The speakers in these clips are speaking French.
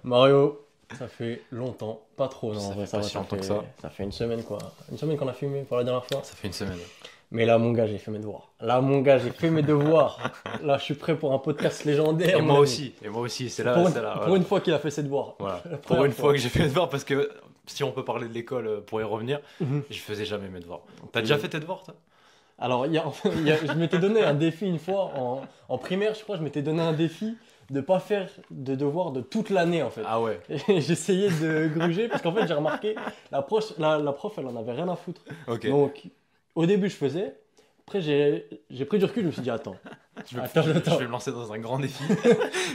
Mario, ça fait longtemps, pas trop, non, en Ça vrai, fait pas si longtemps que ça. ça fait une semaine quoi. Une semaine qu'on a filmé pour la dernière fois. Ça fait une semaine. Mais là, mon gars, j'ai fait mes devoirs. Là, mon gars, j'ai fait mes devoirs. Là, je suis prêt pour un podcast légendaire, mon ami. Et moi aussi, Pour voilà. une fois qu'il a fait ses devoirs. Voilà. La Pour première une fois que j'ai fait mes devoirs, parce que si on peut parler de l'école pour y revenir, Mhm. je faisais jamais mes devoirs. T'as Ok. déjà fait tes devoirs, toi? Alors, je m'étais donné un défi une fois en primaire, je crois, je m'étais donné un défi de pas faire de devoirs de toute l'année en fait. Ah ouais, Et j'essayais de gruger parce qu'en fait, j'ai remarqué, la prof, elle en avait rien à foutre. ok. Donc, au début, je faisais. Après, j'ai pris du recul, je me suis dit, attends, Je attends, vais me lancer dans un grand défi.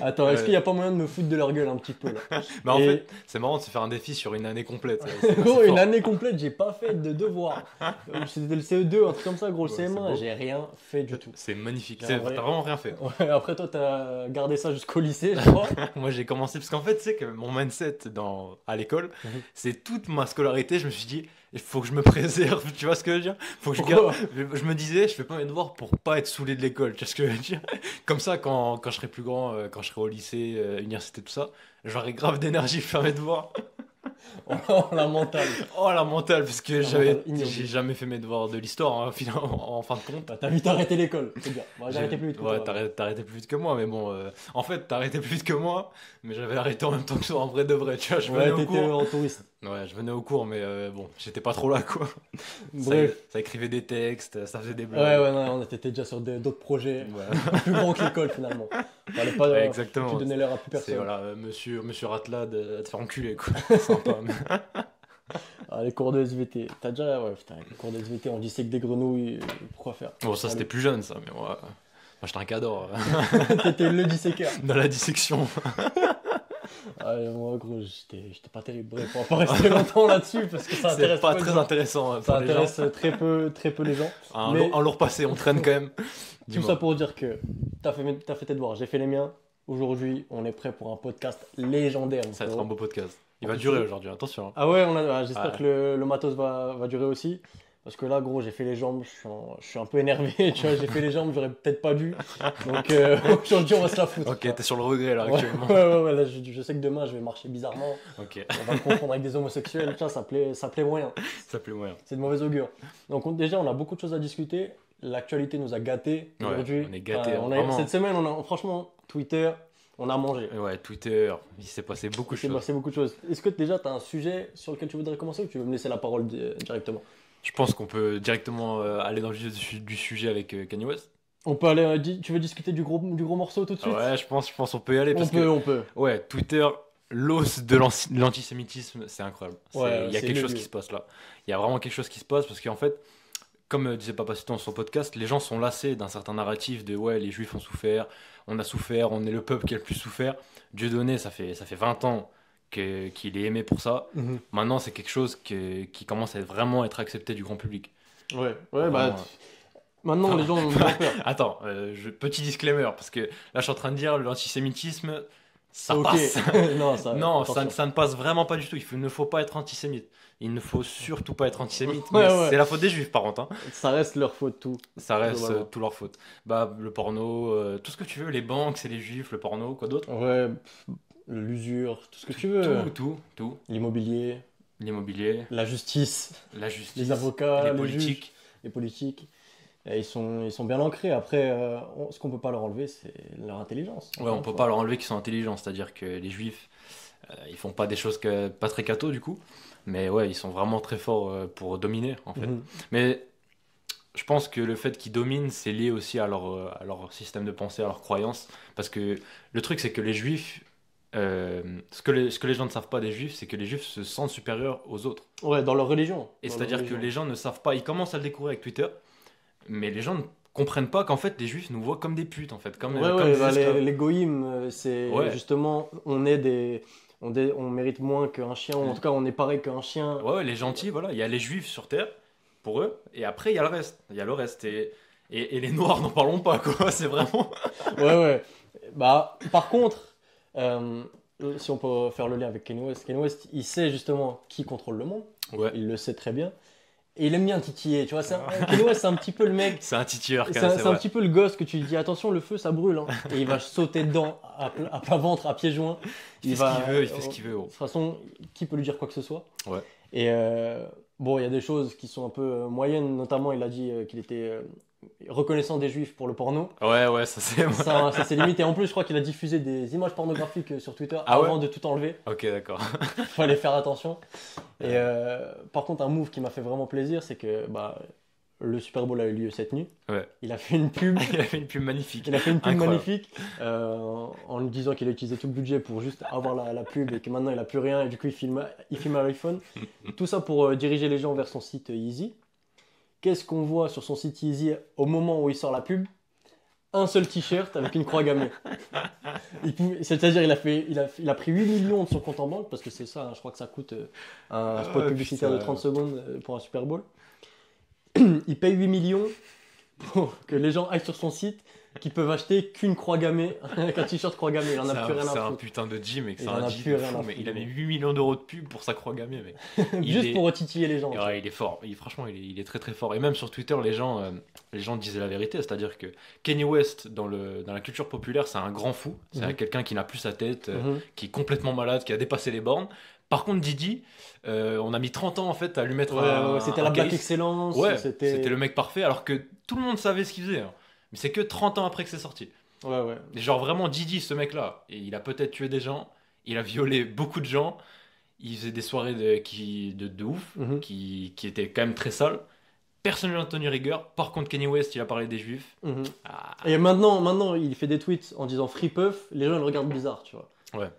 attends, est-ce Ouais. qu'il n'y a pas moyen de me foutre de leur gueule un petit peu là? Mais en Et fait, c'est marrant de se faire un défi sur une année complète. C'est gros, une fort. année complète, j'ai pas fait de devoirs. C'était le CE2, un truc comme ça, gros, le Ouais, c'est CM1, beau. j'ai rien fait du tout. C'est magnifique. En T'as vrai. vraiment rien fait. Ouais, après, toi, t'as gardé ça jusqu'au lycée, je crois. Moi, j'ai commencé parce qu'en fait, tu sais que mon mindset à l'école, Mhm. c'est toute ma scolarité. Je me suis dit, il faut que je me préserve. Tu vois ce que je veux dire? Faut que je Pourquoi? garde. Je me disais, je fais pas mes devoirs pour pas être saoulé de l'école. Tu vois ce que je veux dire? Comme ça, quand je serai plus grand, quand je serai au lycée, université, tout ça, j'aurai grave d'énergie pour faire mes devoirs. Oh, la mentale. Oh la mentale, parce que La mentale ignoble. j'ai jamais fait mes devoirs de l'histoire, hein, en fin de compte. Bah, t'as vite arrêté l'école, c'est bien. Bah, j'ai arrêté plus vite que Ouais, toi. t'as arrêté plus vite que moi, mais bon, en fait, t'as arrêté plus vite que moi, mais j'avais arrêté en même temps que toi, en vrai de vrai, tu vois, je venais Ouais, au t'étais cours. en touriste. Ouais, je venais au cours, mais bon, j'étais pas trop là, quoi. Ça, Bref. ça écrivait des textes, ça faisait des Ouais, blagues. ouais, non, on était déjà sur d'autres projets. Ouais, Plus grand que l'école finalement. Fallait pas ouais, que tu exactement. donnais l'air à plus C'est personne. voilà, monsieur Ratlad, à te faire enculer, quoi. Sympa. Ah, les cours de SVT. T'as déjà. Ouais, putain, les cours de SVT, on dissèque des grenouilles. Pourquoi faire? Bon, ça c'était Allez. plus jeune, ça, mais moi j'étais un cador T'étais le disséqueur. dans la dissection. Ah, moi, gros, j'étais pas terrible. Bref, on va pas rester longtemps là-dessus parce que ça C'est intéresse pas peu de très gens. intéressant Ça pour les gens. intéresse très peu les gens. Un, Mais- un lourd passé, on traîne quand même. Tout Dis-moi. ça pour dire que t'as fait tes devoirs, j'ai fait les miens. Aujourd'hui, on est prêt pour un podcast légendaire. mon Ça va être frérot. un beau podcast. Il En va plus, durer c'est- aujourd'hui, attention. Ah ouais, j'espère Ouais. que le matos va durer aussi. Parce que là, gros, j'ai fait les jambes, je suis un peu énervé, tu vois, j'ai fait les jambes, j'aurais peut-être pas dû. Donc aujourd'hui, on va se la foutre. Ok, t'es sur le regret là Ouais, actuellement. ouais, là, je sais que demain, je vais marcher bizarrement. Ok, On va me confondre avec des homosexuels, tiens, ça plaît moyen. ça plaît moyen. C'est de mauvais augure. Donc déjà, on a beaucoup de choses à discuter. L'actualité nous a gâtés Ouais, aujourd'hui. on est gâtés, hein, On a- vraiment. cette semaine, franchement, Twitter, on a mangé. Ouais, Twitter, il s'est passé beaucoup de Il s'est choses. passé beaucoup de choses. Est-ce que déjà tu as un sujet sur lequel tu voudrais commencer ou tu veux me laisser la parole directement? Je pense qu'on peut directement aller dans le vif du sujet avec Kanye West. On peut aller. Tu veux discuter du gros morceau tout de suite? Ouais, je pense qu'on peut y aller parce On peut. ouais, Twitter, l'os de l'antisémitisme, c'est incroyable. Ouais, Il y a c'est quelque le chose lieu. qui se passe là. Il y a vraiment quelque chose qui se passe parce qu'en fait, comme disait Papa Cito dans son podcast, les gens sont lassés d'un certain narratif de ouais, les juifs ont souffert, on a souffert, on est le peuple qui a le plus souffert. Dieudonné, ça fait 20 ans qu'il est aimé pour ça. Mhm. Maintenant, c'est quelque chose qui commence à vraiment être accepté du grand public. Ouais, Vraiment, bah. Maintenant, les gens ont moins peur. Attends, petit disclaimer, parce que là, je suis en train de dire l'antisémitisme, ça Ok. passe. Non, ça. Non, attention. ça ne passe vraiment pas du tout. Il ne faut pas être antisémite. Il ne faut surtout pas être antisémite. Ouais, mais ouais. c'est la faute des juifs, par contre, hein. Ça reste leur faute, tout. Ça reste Globalement. tout leur faute. Bah, le porno, tout ce que tu veux, les banques, c'est les juifs, le porno, quoi d'autre? Ouais, l'usure, tout ce que tu veux. Tout. L'immobilier, L'immobilier, la justice, la justice, les avocats, les les politiques. juges, les politiques. Et ils sont bien ancrés. Après, ce qu'on peut pas leur enlever, c'est leur intelligence. Ouais, on peut pas leur enlever qu'ils sont intelligents, c'est-à-dire que les juifs, ils font pas des choses pas très catho du coup, mais ouais, ils sont vraiment très forts pour dominer en fait. Mhm. Mais je pense que le fait qu'ils dominent, c'est lié aussi à leur système de pensée, à leurs croyances, parce que le truc c'est que les juifs, ce que les gens ne savent pas des juifs, c'est que les juifs se sentent supérieurs aux autres. Ouais, dans leur religion. Et Dans leur c'est-à-dire que religion. les gens ne savent pas, ils commencent à le découvrir avec Twitter, mais les gens ne comprennent pas qu'en fait les juifs nous voient comme des putes en fait, Ouais, comme ouais, des bah, esclaves. les goïms, c'est Ouais. justement, on mérite moins qu'un chien, ou en tout cas, on est pareil qu'un chien. Ouais, ouais, les gentils, voilà. Il y a les juifs sur Terre, pour eux, et après, il y a le reste. Il y a le reste. Et les noirs, n'en parlons pas, quoi. C'est vraiment. Ouais, ouais. Bah, par contre, si on peut faire le lien avec Kanye West, il sait justement qui contrôle le monde, Ouais. il le sait très bien. Et il aime bien titiller, tu vois. Kanye West, c'est un petit peu le mec. C'est un titilleur, C'est quand même, un, c'est c'est un vrai. petit peu le gosse que tu lui dis attention, le feu ça brûle. Hein. Et il va sauter dedans à plat ventre, à pieds joints. Il fait ce qu'il veut, il fait ce qu'il veut. De toute façon, qui peut lui dire quoi que ce soit? Ouais. Et bon, il y a des choses qui sont un peu moyennes, notamment il a dit qu'il était reconnaissant des juifs pour le porno. Ouais, ça c'est. Ça c'est limite. Et en plus, je crois qu'il a diffusé des images pornographiques sur Twitter Ah ouais avant de tout enlever. Ok, d'accord. Il fallait faire attention. Et par contre, un move qui m'a fait vraiment plaisir, c'est que le Super Bowl a eu lieu cette nuit. Ouais. Il a fait une pub. Il a fait une pub magnifique. Il a fait une pub Incroyable. magnifique en lui disant qu'il a utilisé tout le budget pour juste avoir la pub et que maintenant il a plus rien et du coup il filme à l'iPhone. Tout ça pour diriger les gens vers son site Yeezy. Qu'est-ce qu'on voit sur son site Yeezy au moment où il sort la pub? Un seul t-shirt avec une croix gammée. C'est-à-dire il a pris 8 millions de son compte en banque parce que c'est ça, hein, je crois que ça coûte un spot publicitaire de 30 secondes pour un Super Bowl. Il paye 8 millions pour que les gens aillent sur son site qui peuvent acheter qu'une croix gammée, avec un t-shirt croix gammée. Il en a plus rien à C'est un foutre. putain de Jim, mec. Il C'est en un a Jim plus de rien fou, à mais foutre. il a mis 8 millions d'euros de pub pour sa croix gammée, mec. Juste est- pour titiller les gens. tu vois. Ouais, il est fort. Franchement, il est très très fort. Et même sur Twitter, les gens disaient la vérité. C'est-à-dire que Kanye West, dans la culture populaire, c'est un grand fou. C'est Mhm. quelqu'un qui n'a plus sa tête, Mhm. qui est complètement malade, qui a dépassé les bornes. Par contre, Didi, on a mis 30 ans en fait à lui mettre Ouais, c'était la Black calice. Excellence. Ouais, c'était c'était le mec parfait, alors que tout le monde savait ce qu'il faisait, hein. Mais c'est que 30 ans après que c'est sorti. Ouais. Et genre vraiment Didi, ce mec-là, et il a peut-être tué des gens, il a violé beaucoup de gens, il faisait des soirées de ouf, Mhm. qui étaient quand même très sales. Personne ne lui a tenu rigueur. Par contre, Kanye West, il a parlé des juifs. Mhm. Ah, Et maintenant, il fait des tweets en disant Free Puff, les gens le regardent bizarre, tu vois. ouais.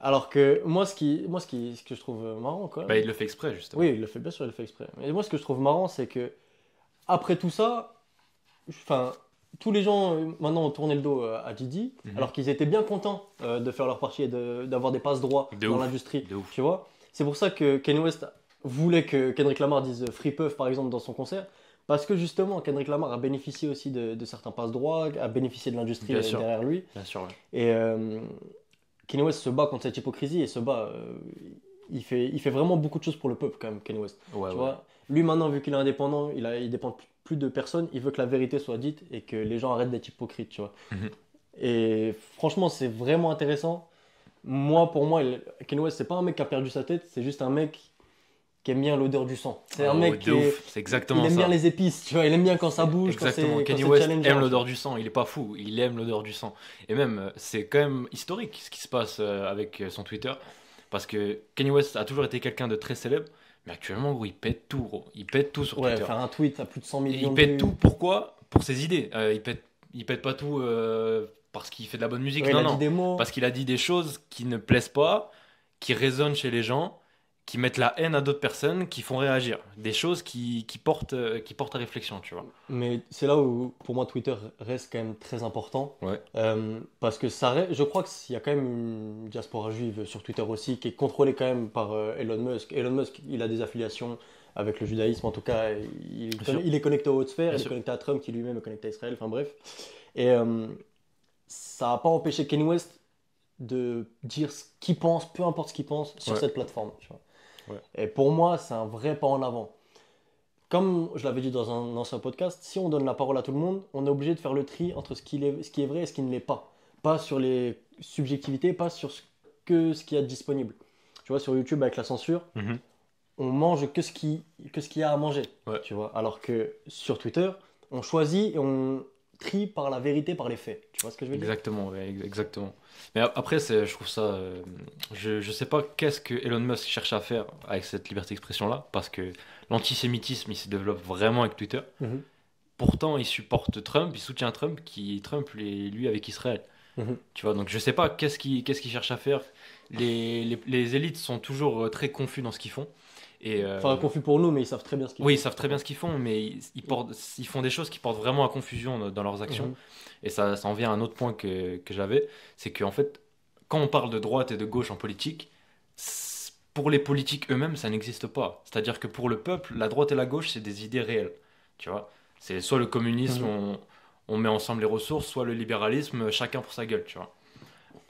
Alors que moi, ce que je trouve marrant, quand même. Bah, il le fait exprès, justement. Oui, il le fait, bien sûr, il le fait exprès. Mais moi, ce que je trouve marrant, c'est que après tout ça, enfin, tous les gens maintenant ont tourné le dos à Didi, Mhm. alors qu'ils étaient bien contents de faire leur partie et d'avoir des passes droits De dans ouf, l'industrie. de ouf. Tu vois? C'est pour ça que Kanye West voulait que Kendrick Lamar dise Free Puff, par exemple, dans son concert. Parce que justement, Kendrick Lamar a bénéficié aussi de certains passes droits, a bénéficié de l'industrie Bien sûr. derrière lui. Bien sûr, ouais. Et Kanye West se bat contre cette hypocrisie et se bat. Il fait vraiment beaucoup de choses pour le peuple, quand même, Kanye West. Ouais, Tu ouais. vois, lui maintenant, vu qu'il est indépendant, il dépend plus de personne, il veut que la vérité soit dite et que les gens arrêtent d'être hypocrites, tu vois. Mhm. Et franchement, c'est vraiment intéressant. Moi, pour moi, Kanye West, c'est pas un mec qui a perdu sa tête, c'est juste un mec qui aime bien l'odeur du sang. C'est un Oh, mec de qui ouf. C'est exactement il aime ça. bien les épices, tu vois, il aime bien quand ça bouge, Exactement. quand Kanye c'est West challengeant, aime tu l'odeur vois. du sang. Il est pas fou. Il aime l'odeur du sang. Et même, c'est quand même historique ce qui se passe avec son Twitter. Parce que Kanye West a toujours été quelqu'un de très célèbre. Mais actuellement, gros, il pète tout, gros. Il pète tout sur Ouais, Twitter. faire un tweet à plus de 100 Et millions il de pète vues. tout. Pourquoi? Pour ses idées. Il pète pas tout parce qu'il fait de la bonne musique. Ouais, il Non, a dit non. des mots. Parce qu'il a dit des choses qui ne plaisent pas, qui résonnent chez les gens, qui mettent la haine à d'autres personnes, qui font réagir. Des choses qui portent à réflexion, tu vois. Mais c'est là où, pour moi, Twitter reste quand même très important. Ouais. Parce que je crois qu'il y a quand même une diaspora juive sur Twitter aussi, qui est contrôlée quand même par Elon Musk. Elon Musk, il a des affiliations avec le judaïsme, en tout cas, sûr. il est connecté aux hautes sphères, Bien il est sûr. connecté à Trump, qui lui-même est connecté à Israël, enfin bref. Et ça n'a pas empêché Kanye West de dire ce qu'il pense, peu importe ce qu'il pense, sur Ouais. cette plateforme. Tu vois. Ouais. Et pour moi, c'est un vrai pas en avant. Comme je l'avais dit dans un ancien podcast, si on donne la parole à tout le monde, on est obligé de faire le tri entre ce qui est vrai et ce qui ne l'est pas. Pas sur les subjectivités, pas sur ce qu'il y a de disponible. Tu vois, sur YouTube, avec la censure, Mhm. on mange que ce qu'il y a à manger. Ouais. Tu vois, alors que sur Twitter, on choisit et on trie par la vérité, par les faits. Tu vois ce que je veux dire? Exactement, ouais, exactement. Mais après, je trouve ça. Je sais pas qu'est-ce que Elon Musk cherche à faire avec cette liberté d'expression-là, parce que l'antisémitisme, il se développe vraiment avec Twitter. Mhm. Pourtant, il supporte Trump, il soutient Trump, Trump, lui, avec Israël. Mhm. Tu vois, donc je sais pas qu'est-ce qu'il cherche à faire. Les élites sont toujours très confus dans ce qu'ils font. Et, Enfin, confus pour nous, mais ils savent très bien ce qu'ils oui, ils font. savent très bien ce qu'ils font, mais ils font des choses qui portent vraiment à confusion dans leurs actions. Mhm. Et ça en vient à un autre point que j'avais, c'est qu'en fait, quand on parle de droite et de gauche en politique, pour les politiques eux-mêmes, ça n'existe pas. C'est-à-dire que pour le peuple, la droite et la gauche, c'est des idées réelles. Tu vois, c'est soit le communisme, on met ensemble les ressources, soit le libéralisme, chacun pour sa gueule, tu vois.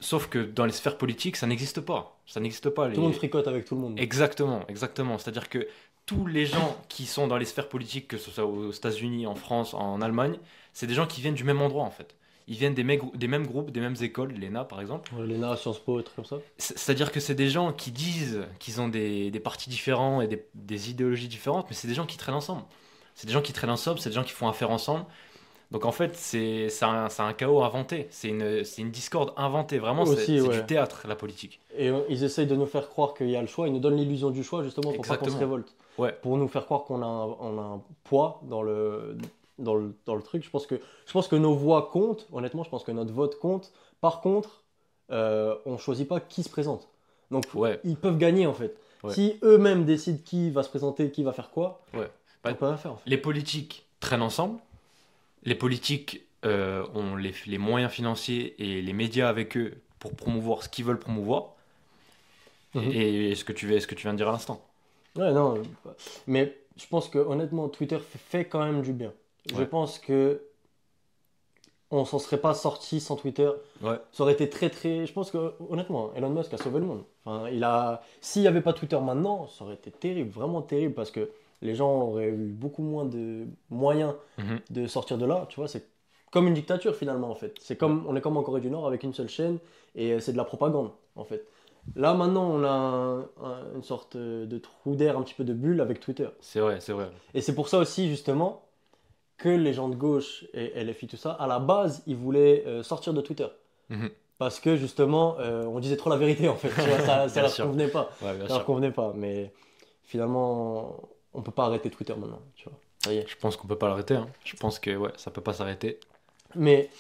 Sauf que dans les sphères politiques, ça n'existe pas. Ça n'existe pas. Tout le monde fricote avec tout le monde. Exactement, exactement. C'est-à-dire que tous les gens qui sont dans les sphères politiques, que ce soit aux États-Unis, en France, en Allemagne, c'est des gens qui viennent du même endroit en fait. Ils viennent des mêmes groupes, des mêmes écoles, l'ENA par exemple. L'ENA, Sciences Po, et trucs comme ça. C'est-à-dire que c'est des gens qui disent qu'ils ont des partis différents et des idéologies différentes, mais c'est des gens qui traînent ensemble. C'est des gens qui traînent ensemble, c'est des gens qui font affaire ensemble. Donc en fait, c'est un chaos inventé, c'est une discorde inventée, vraiment, Aussi, c'est ouais. du théâtre, la politique. Et ils essayent de nous faire croire qu'il y a le choix, ils nous donnent l'illusion du choix justement pour pas qu'on se Exactement. révolte. Ouais, Pour nous faire croire on a un poids dans le truc. Je pense que nos voix comptent, honnêtement, je pense que notre vote compte. Par contre, on choisit pas qui se présente. Donc ouais, ils peuvent gagner en fait. ouais, Si eux-mêmes décident qui va se présenter, qui va faire quoi, ouais. on Bah, peut rien faire en fait. les politiques traînent ensemble, les politiques ont les moyens financiers et les médias avec eux pour promouvoir ce qu'ils veulent promouvoir, Mhm. et ce que tu viens de dire à l'instant. Ouais, non, mais je pense que honnêtement, Twitter fait quand même du bien. Je Ouais, pense que on s'en serait pas sorti sans Twitter. ouais, Ça aurait été très très. Je pense que honnêtement, Elon Musk a sauvé le monde. Enfin, s'il n'y avait pas Twitter maintenant, ça aurait été terrible, vraiment terrible, parce que les gens auraient eu beaucoup moins de moyens mhm, de sortir de là. Tu vois, c'est comme une dictature finalement en fait. ouais, On est comme en Corée du Nord avec une seule chaîne et c'est de la propagande en fait. Là maintenant, on a une sorte de trou d'air, un petit peu de bulle avec Twitter. c'est vrai, c'est vrai. Et c'est pour ça aussi justement que les gens de gauche et LFI, tout ça, à la base, ils voulaient sortir de Twitter. Mhm. Parce que justement, on disait trop la vérité en fait. Tu vois, ça Bien leur sûr, convenait pas. ouais, bien Ça leur sûr. convenait pas. Mais finalement, on peut pas arrêter Twitter maintenant. Tu vois. Ça y est. Je pense qu'on peut pas l'arrêter, hein. Je pense que ouais, ça peut pas s'arrêter. Mais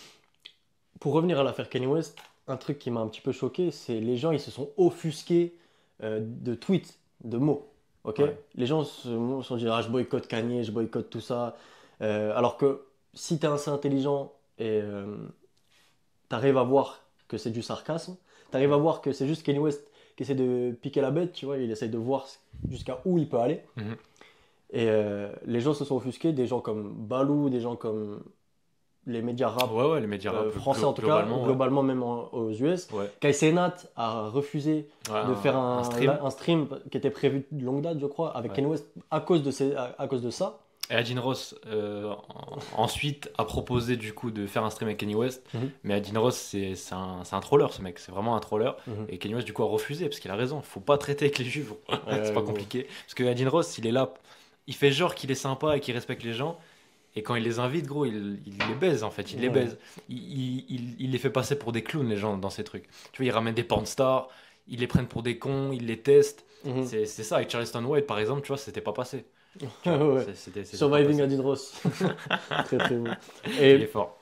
pour revenir à l'affaire Kanye West, un truc qui m'a un petit peu choqué, c'est les gens, ils se sont offusqués de tweets, de mots. Ok. Ouais. Les gens se sont dit, ah, je boycotte Kanye, je boycotte tout ça. Alors que si tu es assez intelligent et tu arrives à voir que c'est du sarcasme, tu arrives à voir que c'est juste Kanye West qui essaie de piquer la bête, tu vois, il essaie de voir jusqu'à où il peut aller. Mhm. Et les gens se sont offusqués, des gens comme Balou, des gens comme les médias rap Ouais, ouais, les médias rap, français en tout cas, globalement, ouais. globalement même aux US. Ouais. Kai Cenat a refusé Ouais, de faire un stream. un stream qui était prévu de longue date, je crois, avec Ouais. Kanye West à cause à cause de ça. Et Adin Ross, ensuite, a proposé du coup de faire un stream avec Kanye West. Mhm. Mais Adin Ross, c'est un troller, ce mec. C'est vraiment un troller. Mhm. Et Kanye West, du coup, a refusé parce qu'il a raison. Il faut pas traiter avec les juifs. C'est pas gros. compliqué. Parce que Adin Ross, il est là. Il fait genre qu'il est sympa et qu'il respecte les gens. Et quand il les invite, gros, il les baise en fait. Il les Ouais. baise. Il les fait passer pour des clowns, les gens, dans ces trucs. Tu vois, il ramène des pornstars. Ils les prennent pour des cons. Ils les testent. Mhm. C'est ça. Avec Charleston White, par exemple, tu vois, c'était pas passé. Tu vois, Ouais. c'était pas Surviving passé. Adin Ross. Très très bon. Il est Et fort.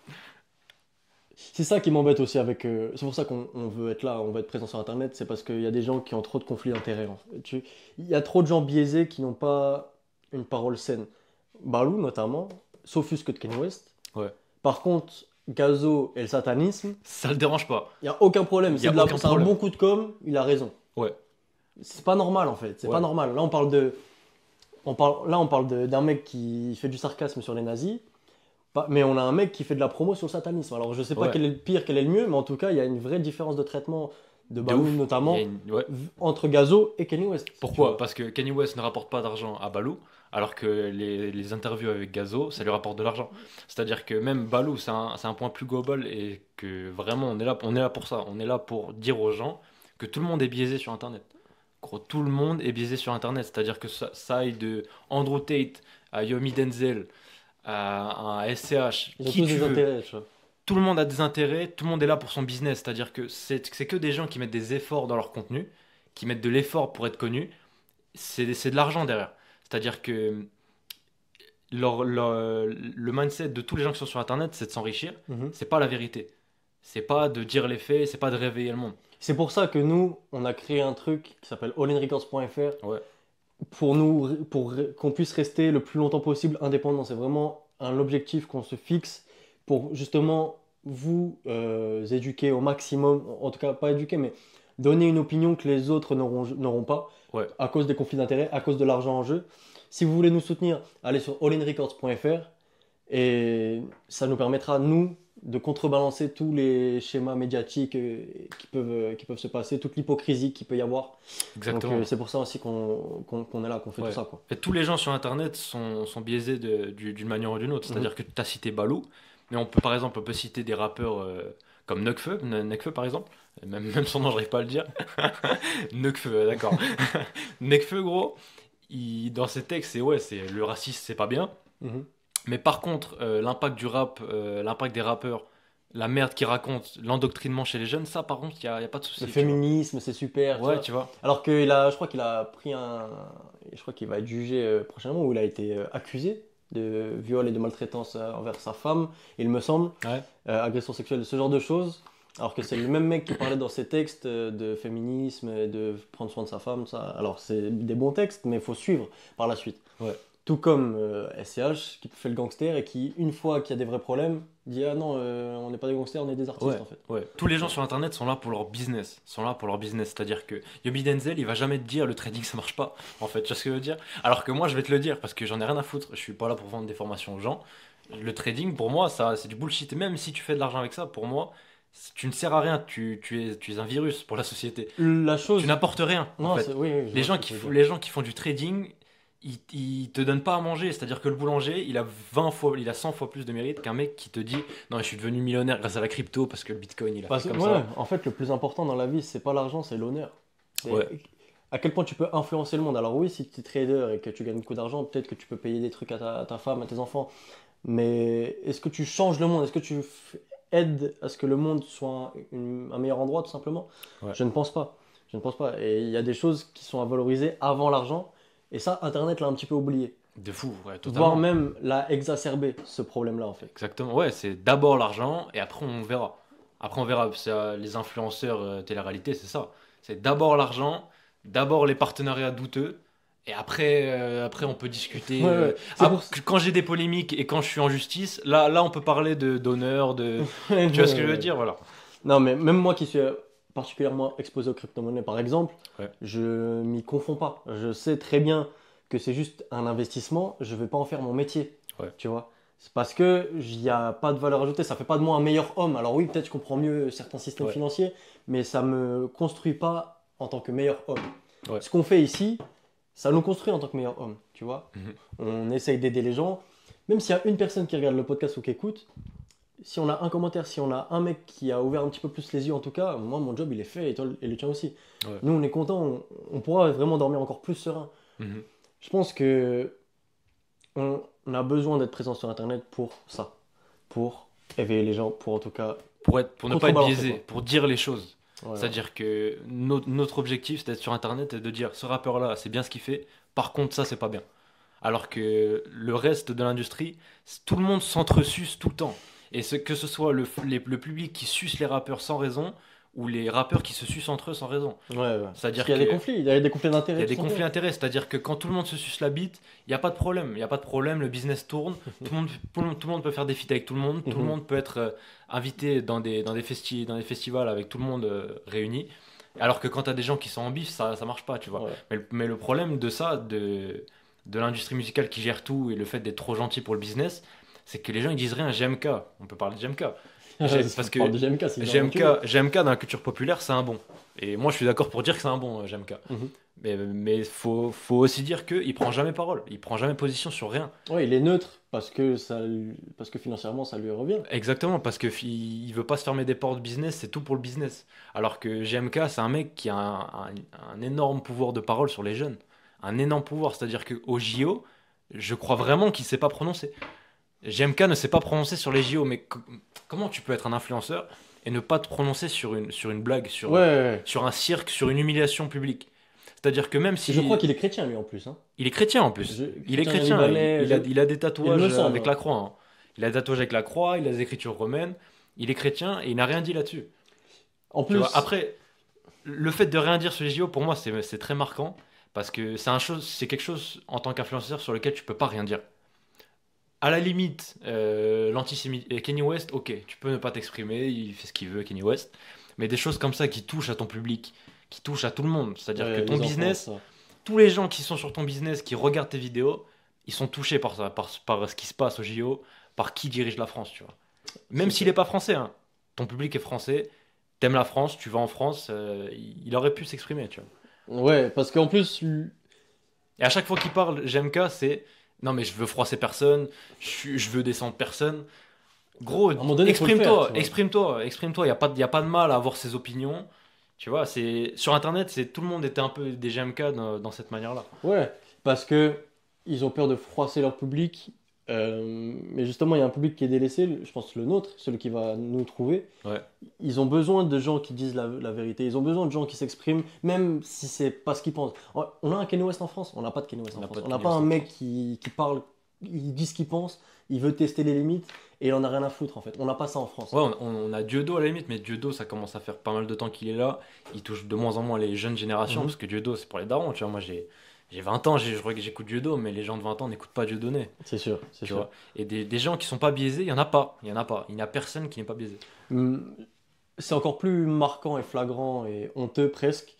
c'est ça qui m'embête aussi avec. C'est pour ça qu'on veut être là, on veut être présent sur Internet, c'est parce qu'il y a des gens qui ont trop de conflits d'intérêts. En fait. Il y a trop de gens biaisés qui n'ont pas une parole saine. Balou notamment s'offusque de Kanye West. Ouais. Par contre, Gazo et le satanisme, Ça le dérange pas. il n'y a aucun problème. Il y a aucun C'est un problème. bon coup de com', il a raison. Ouais. C'est pas normal en fait, c'est Ouais. pas normal. Là on parle d'un mec qui fait du sarcasme sur les nazis, mais on a un mec qui fait de la promo sur le satanisme. Alors je sais pas Ouais. quel est le pire, quel est le mieux, mais en tout cas il y a une vraie différence de traitement de De Balou ouf. notamment Il y a ouais. entre Gazo et Kanye West. tu Pourquoi? vois. Parce que Kanye West ne rapporte pas d'argent à Balou, alors que les interviews avec Gazo, ça lui rapporte de l'argent. C'est-à-dire que même Balou, c'est un point plus global et que vraiment, on est là pour ça. On est là pour dire aux gens que tout le monde est biaisé sur Internet. Gros, tout le monde est biaisé sur Internet. C'est-à-dire que ça aille de Andrew Tate à Yomi Denzel à un SCH, Ils ont qui tous tu des veux. intérêts, tu vois. Tout le monde a des intérêts, tout le monde est là pour son business. C'est-à-dire que c'est que des gens qui mettent des efforts dans leur contenu, qui mettent de l'effort pour être connus. C'est de l'argent derrière. C'est-à-dire que le mindset de tous les gens qui sont sur Internet, c'est de s'enrichir. Mhm. C'est pas la vérité. C'est pas de dire les faits, c'est pas de réveiller le monde. C'est pour ça que nous, on a créé un truc qui s'appelle allinrecords.fr Ouais. pour qu'on puisse rester le plus longtemps possible indépendant. C'est vraiment un objectif qu'on se fixe pour justement vous éduquer au maximum, en tout cas pas éduquer, mais donner une opinion que les autres n'auront pas Ouais. à cause des conflits d'intérêts, à cause de l'argent en jeu. Si vous voulez nous soutenir, allez sur allinrecords.fr et ça nous permettra, nous, de contrebalancer tous les schémas médiatiques qui peuvent se passer, toute l'hypocrisie qu'il peut y avoir. Exactement. Donc c'est pour ça aussi qu'on est là, qu'on fait Ouais. tout ça, quoi. Et tous les gens sur Internet sont biaisés d'une manière ou d'une autre. C'est-à-dire que tu as cité Balou, mais par exemple, on peut citer des rappeurs comme Nekfeu par exemple. Même son nom, j'arrive pas à le dire. Nekfeu, d'accord. Nekfeu, gros, dans ses textes, c'est le racisme, c'est pas bien. Mhm. Mais par contre, l'impact du rap, l'impact des rappeurs, la merde qu'ils racontent, l'endoctrinement chez les jeunes, ça par contre, il y a pas de souci. Le tu vois. féminisme, c'est super. Ouais, tu vois. Alors que je crois qu'il a pris je crois qu'il va être jugé prochainement, où il a été accusé de viol et de maltraitance envers sa femme, il me semble, Ouais. agression sexuelle, ce genre de choses. Alors que c'est le même mec qui parlait dans ses textes de féminisme, et de prendre soin de sa femme, ça. Alors c'est des bons textes, mais il faut suivre par la suite. Ouais. Tout comme SCH qui fait le gangster et qui, une fois qu'il y a des vrais problèmes, dit ah non, on n'est pas des gangsters, on est des artistes Ouais, en fait. ouais. Tous les gens sur internet sont là pour leur business. Sont là pour leur business. C'est-à-dire que Yobi Denzel, il va jamais te dire le trading ça marche pas. En fait, tu vois ce que je veux dire? Alors que moi, je vais te le dire parce que j'en ai rien à foutre. Je suis pas là pour vendre des formations aux gens. Le trading, pour moi, ça, c'est du bullshit. Et même si tu fais de l'argent avec ça, pour moi, tu ne sers à rien. Tu es un virus pour la société. La chose. Tu n'apportes rien. En Non, fait. oui, oui, je Les vois gens ce que tu veux dire. les gens qui font du trading, ils te donnent pas à manger. C'est-à-dire que le boulanger, il a 100 fois plus de mérite qu'un mec qui te dit non, je suis devenu millionnaire grâce à la crypto parce que le bitcoin il a Parce fait que, comme ouais, ça. en fait, le plus important dans la vie, c'est pas l'argent, c'est l'honneur. C'est Ouais. à quel point tu peux influencer le monde. Alors oui, si tu es trader et que tu gagnes beaucoup d'argent, peut-être que tu peux payer des trucs à ta femme, à tes enfants. Mais est-ce que tu changes le monde? Est-ce que tu aides à ce que le monde soit un meilleur endroit, tout simplement? Ouais. Je ne pense pas. Je ne pense pas. Et il y a des choses qui sont à valoriser avant l'argent. Et ça, Internet l'a un petit peu oublié. De fou, ouais, Voire totalement. même l'a exacerbé, ce problème-là, en fait. Exactement, ouais, c'est d'abord l'argent et après on verra. Après on verra. Les influenceurs télé-réalité, c'est ça. C'est d'abord l'argent, d'abord les partenariats douteux et après on peut discuter. Ouais, ouais. C'est pour ça. Quand j'ai des polémiques et quand je suis en justice, là on peut parler d'honneur, tu vois ce que je veux dire, voilà. Non, mais même moi qui suis particulièrement exposé aux crypto-monnaies, par exemple, Ouais. je m'y confonds pas. Je sais très bien que c'est juste un investissement. Je vais pas en faire mon métier. Ouais. Tu vois? C'est parce que il n'y a pas de valeur ajoutée. Ça fait pas de moi un meilleur homme. Alors oui, peut-être je comprends mieux certains systèmes Ouais. financiers, mais ça me construit pas en tant que meilleur homme. Ouais. Ce qu'on fait ici, ça nous construit en tant que meilleur homme. Tu vois? Mhm. On essaye d'aider les gens. Même s'il y a une personne qui regarde le podcast ou qui écoute, si on a un commentaire, si on a un mec qui a ouvert un petit peu plus les yeux, en tout cas, moi, mon job, il est fait et le tien aussi. Ouais. Nous, on est content, on pourra vraiment dormir encore plus serein. Mhm. Je pense que on a besoin d'être présent sur Internet pour ça, pour éveiller les gens, pour en tout cas... Pour ne pas être Contrebalancer, biaisé, quoi. pour dire les choses. Voilà. C'est-à-dire que notre objectif, c'est d'être sur Internet et de dire ce rappeur-là, c'est bien ce qu'il fait, par contre, ça, c'est pas bien. Alors que le reste de l'industrie, tout le monde s'entresuce tout le temps. Et que ce soit le public qui suce les rappeurs sans raison ou les rappeurs qui se sucent entre eux sans raison. Ouais, ouais. C'est-à-dire Parce qu'il y a des que- conflits, il y a des conflits Il d'intérêts. y a des tout conflits simplement. d'intérêts, c'est-à-dire que quand tout le monde se suce la bite, il n'y a pas de problème. Il n'y a pas de problème, le business tourne, tout le monde peut faire des feats avec tout le monde, tout le Mhm. monde peut être invité dans des festivals avec tout le monde réuni. Alors que quand tu as des gens qui sont en bif, ça marche pas, tu vois. Ouais. Mais le problème de ça, de l'industrie musicale qui gère tout et le fait d'être trop gentil pour le business, c'est que les gens ils disent rien. GMK, on peut parler de GMK. Parce que On parle de GMK, c'est bien aventureux. GMK dans la culture populaire, c'est un bon. Et moi, je suis d'accord pour dire que c'est un bon, GMK. Mhm. Mais faut aussi dire qu'il prend jamais parole. Il prend jamais position sur rien. Ouais, il est neutre parce que, parce que financièrement, ça lui revient. Exactement, parce que il veut pas se fermer des portes business, c'est tout pour le business. Alors que GMK, c'est un mec qui a un énorme pouvoir de parole sur les jeunes. Un énorme pouvoir. C'est-à-dire qu'au JO, je crois vraiment qu'il sait pas prononcer. GMK ne sait pas prononcer sur les JO, mais comment tu peux être un influenceur et ne pas te prononcer sur une blague, Ouais, ouais. sur un cirque, sur une humiliation publique? C'est-à-dire que même si... Je crois qu'il est chrétien, lui, en plus. Hein. Il est chrétien en plus. Il est chrétien. libanais, Il a des il tatouages me semble, avec ouais. la croix. Hein. Il a des tatouages avec la croix, il a des écritures romaines. Il est chrétien et il n'a rien dit là-dessus. En Tu plus, vois, après, le fait de rien dire sur les JO, pour moi, c'est très marquant. Parce que c'est quelque chose, en tant qu'influenceur, sur lequel tu peux pas rien dire. À la limite, l'antisémite... Kanye West, ok, tu peux ne pas t'exprimer, il fait ce qu'il veut, Kanye West. Mais des choses comme ça qui touchent à ton public, qui touchent à tout le monde. C'est-à-dire que les ton enfants, business... ça. Tous les gens qui sont sur ton business, qui regardent tes vidéos, ils sont touchés par ça, par ce qui se passe au JO, par qui dirige la France, tu vois. Même C'est s'il ça. n'est pas français, hein. Ton public est français, t'aimes la France, tu vas en France, il aurait pu s'exprimer, tu vois. Ouais, parce qu'en plus, Et à chaque fois qu'il parle, JMK, c'est non, mais je veux froisser personne, je veux descendre personne. Gros, à un moment donné, il faut le faire, exprime-toi, tu vois. exprime-toi, exprime-toi. Y a pas de mal à avoir ses opinions. Tu vois, sur Internet, tout le monde était un peu des GMK dans cette manière-là. Ouais, parce que ils ont peur de froisser leur public. Mais justement, il y a un public qui est délaissé, je pense le nôtre, celui qui va nous trouver. Ouais, Ils ont besoin de gens qui disent la vérité. Ils ont besoin de gens qui s'expriment, même si c'est pas ce qu'ils pensent. On a un Kanye West en France? On n'a pas de Kanye West on en n'a France. pas de On n'a Kanye pas West un en mec France. qui parle, il dit ce qu'il pense, il veut tester les limites et il en a rien à foutre en fait. On n'a pas ça en France. Ouais, on a Dieudo à la limite, mais Dieudo, ça commence à faire pas mal de temps qu'il est là. Il touche de moins en moins les jeunes générations, Mhm. parce que Dieudo, c'est pour les darons. Tu vois, moi, j'ai 20 ans, je crois que j'écoute Dieudo, mais les gens de 20 ans n'écoutent pas Dieudonné. C'est sûr, c'est Tu sûr. vois. Et des gens qui sont pas biaisés, il y en a pas. Il y en a pas. Il n'y a personne qui n'est pas biaisé. Hum, C'est encore plus marquant et flagrant et honteux presque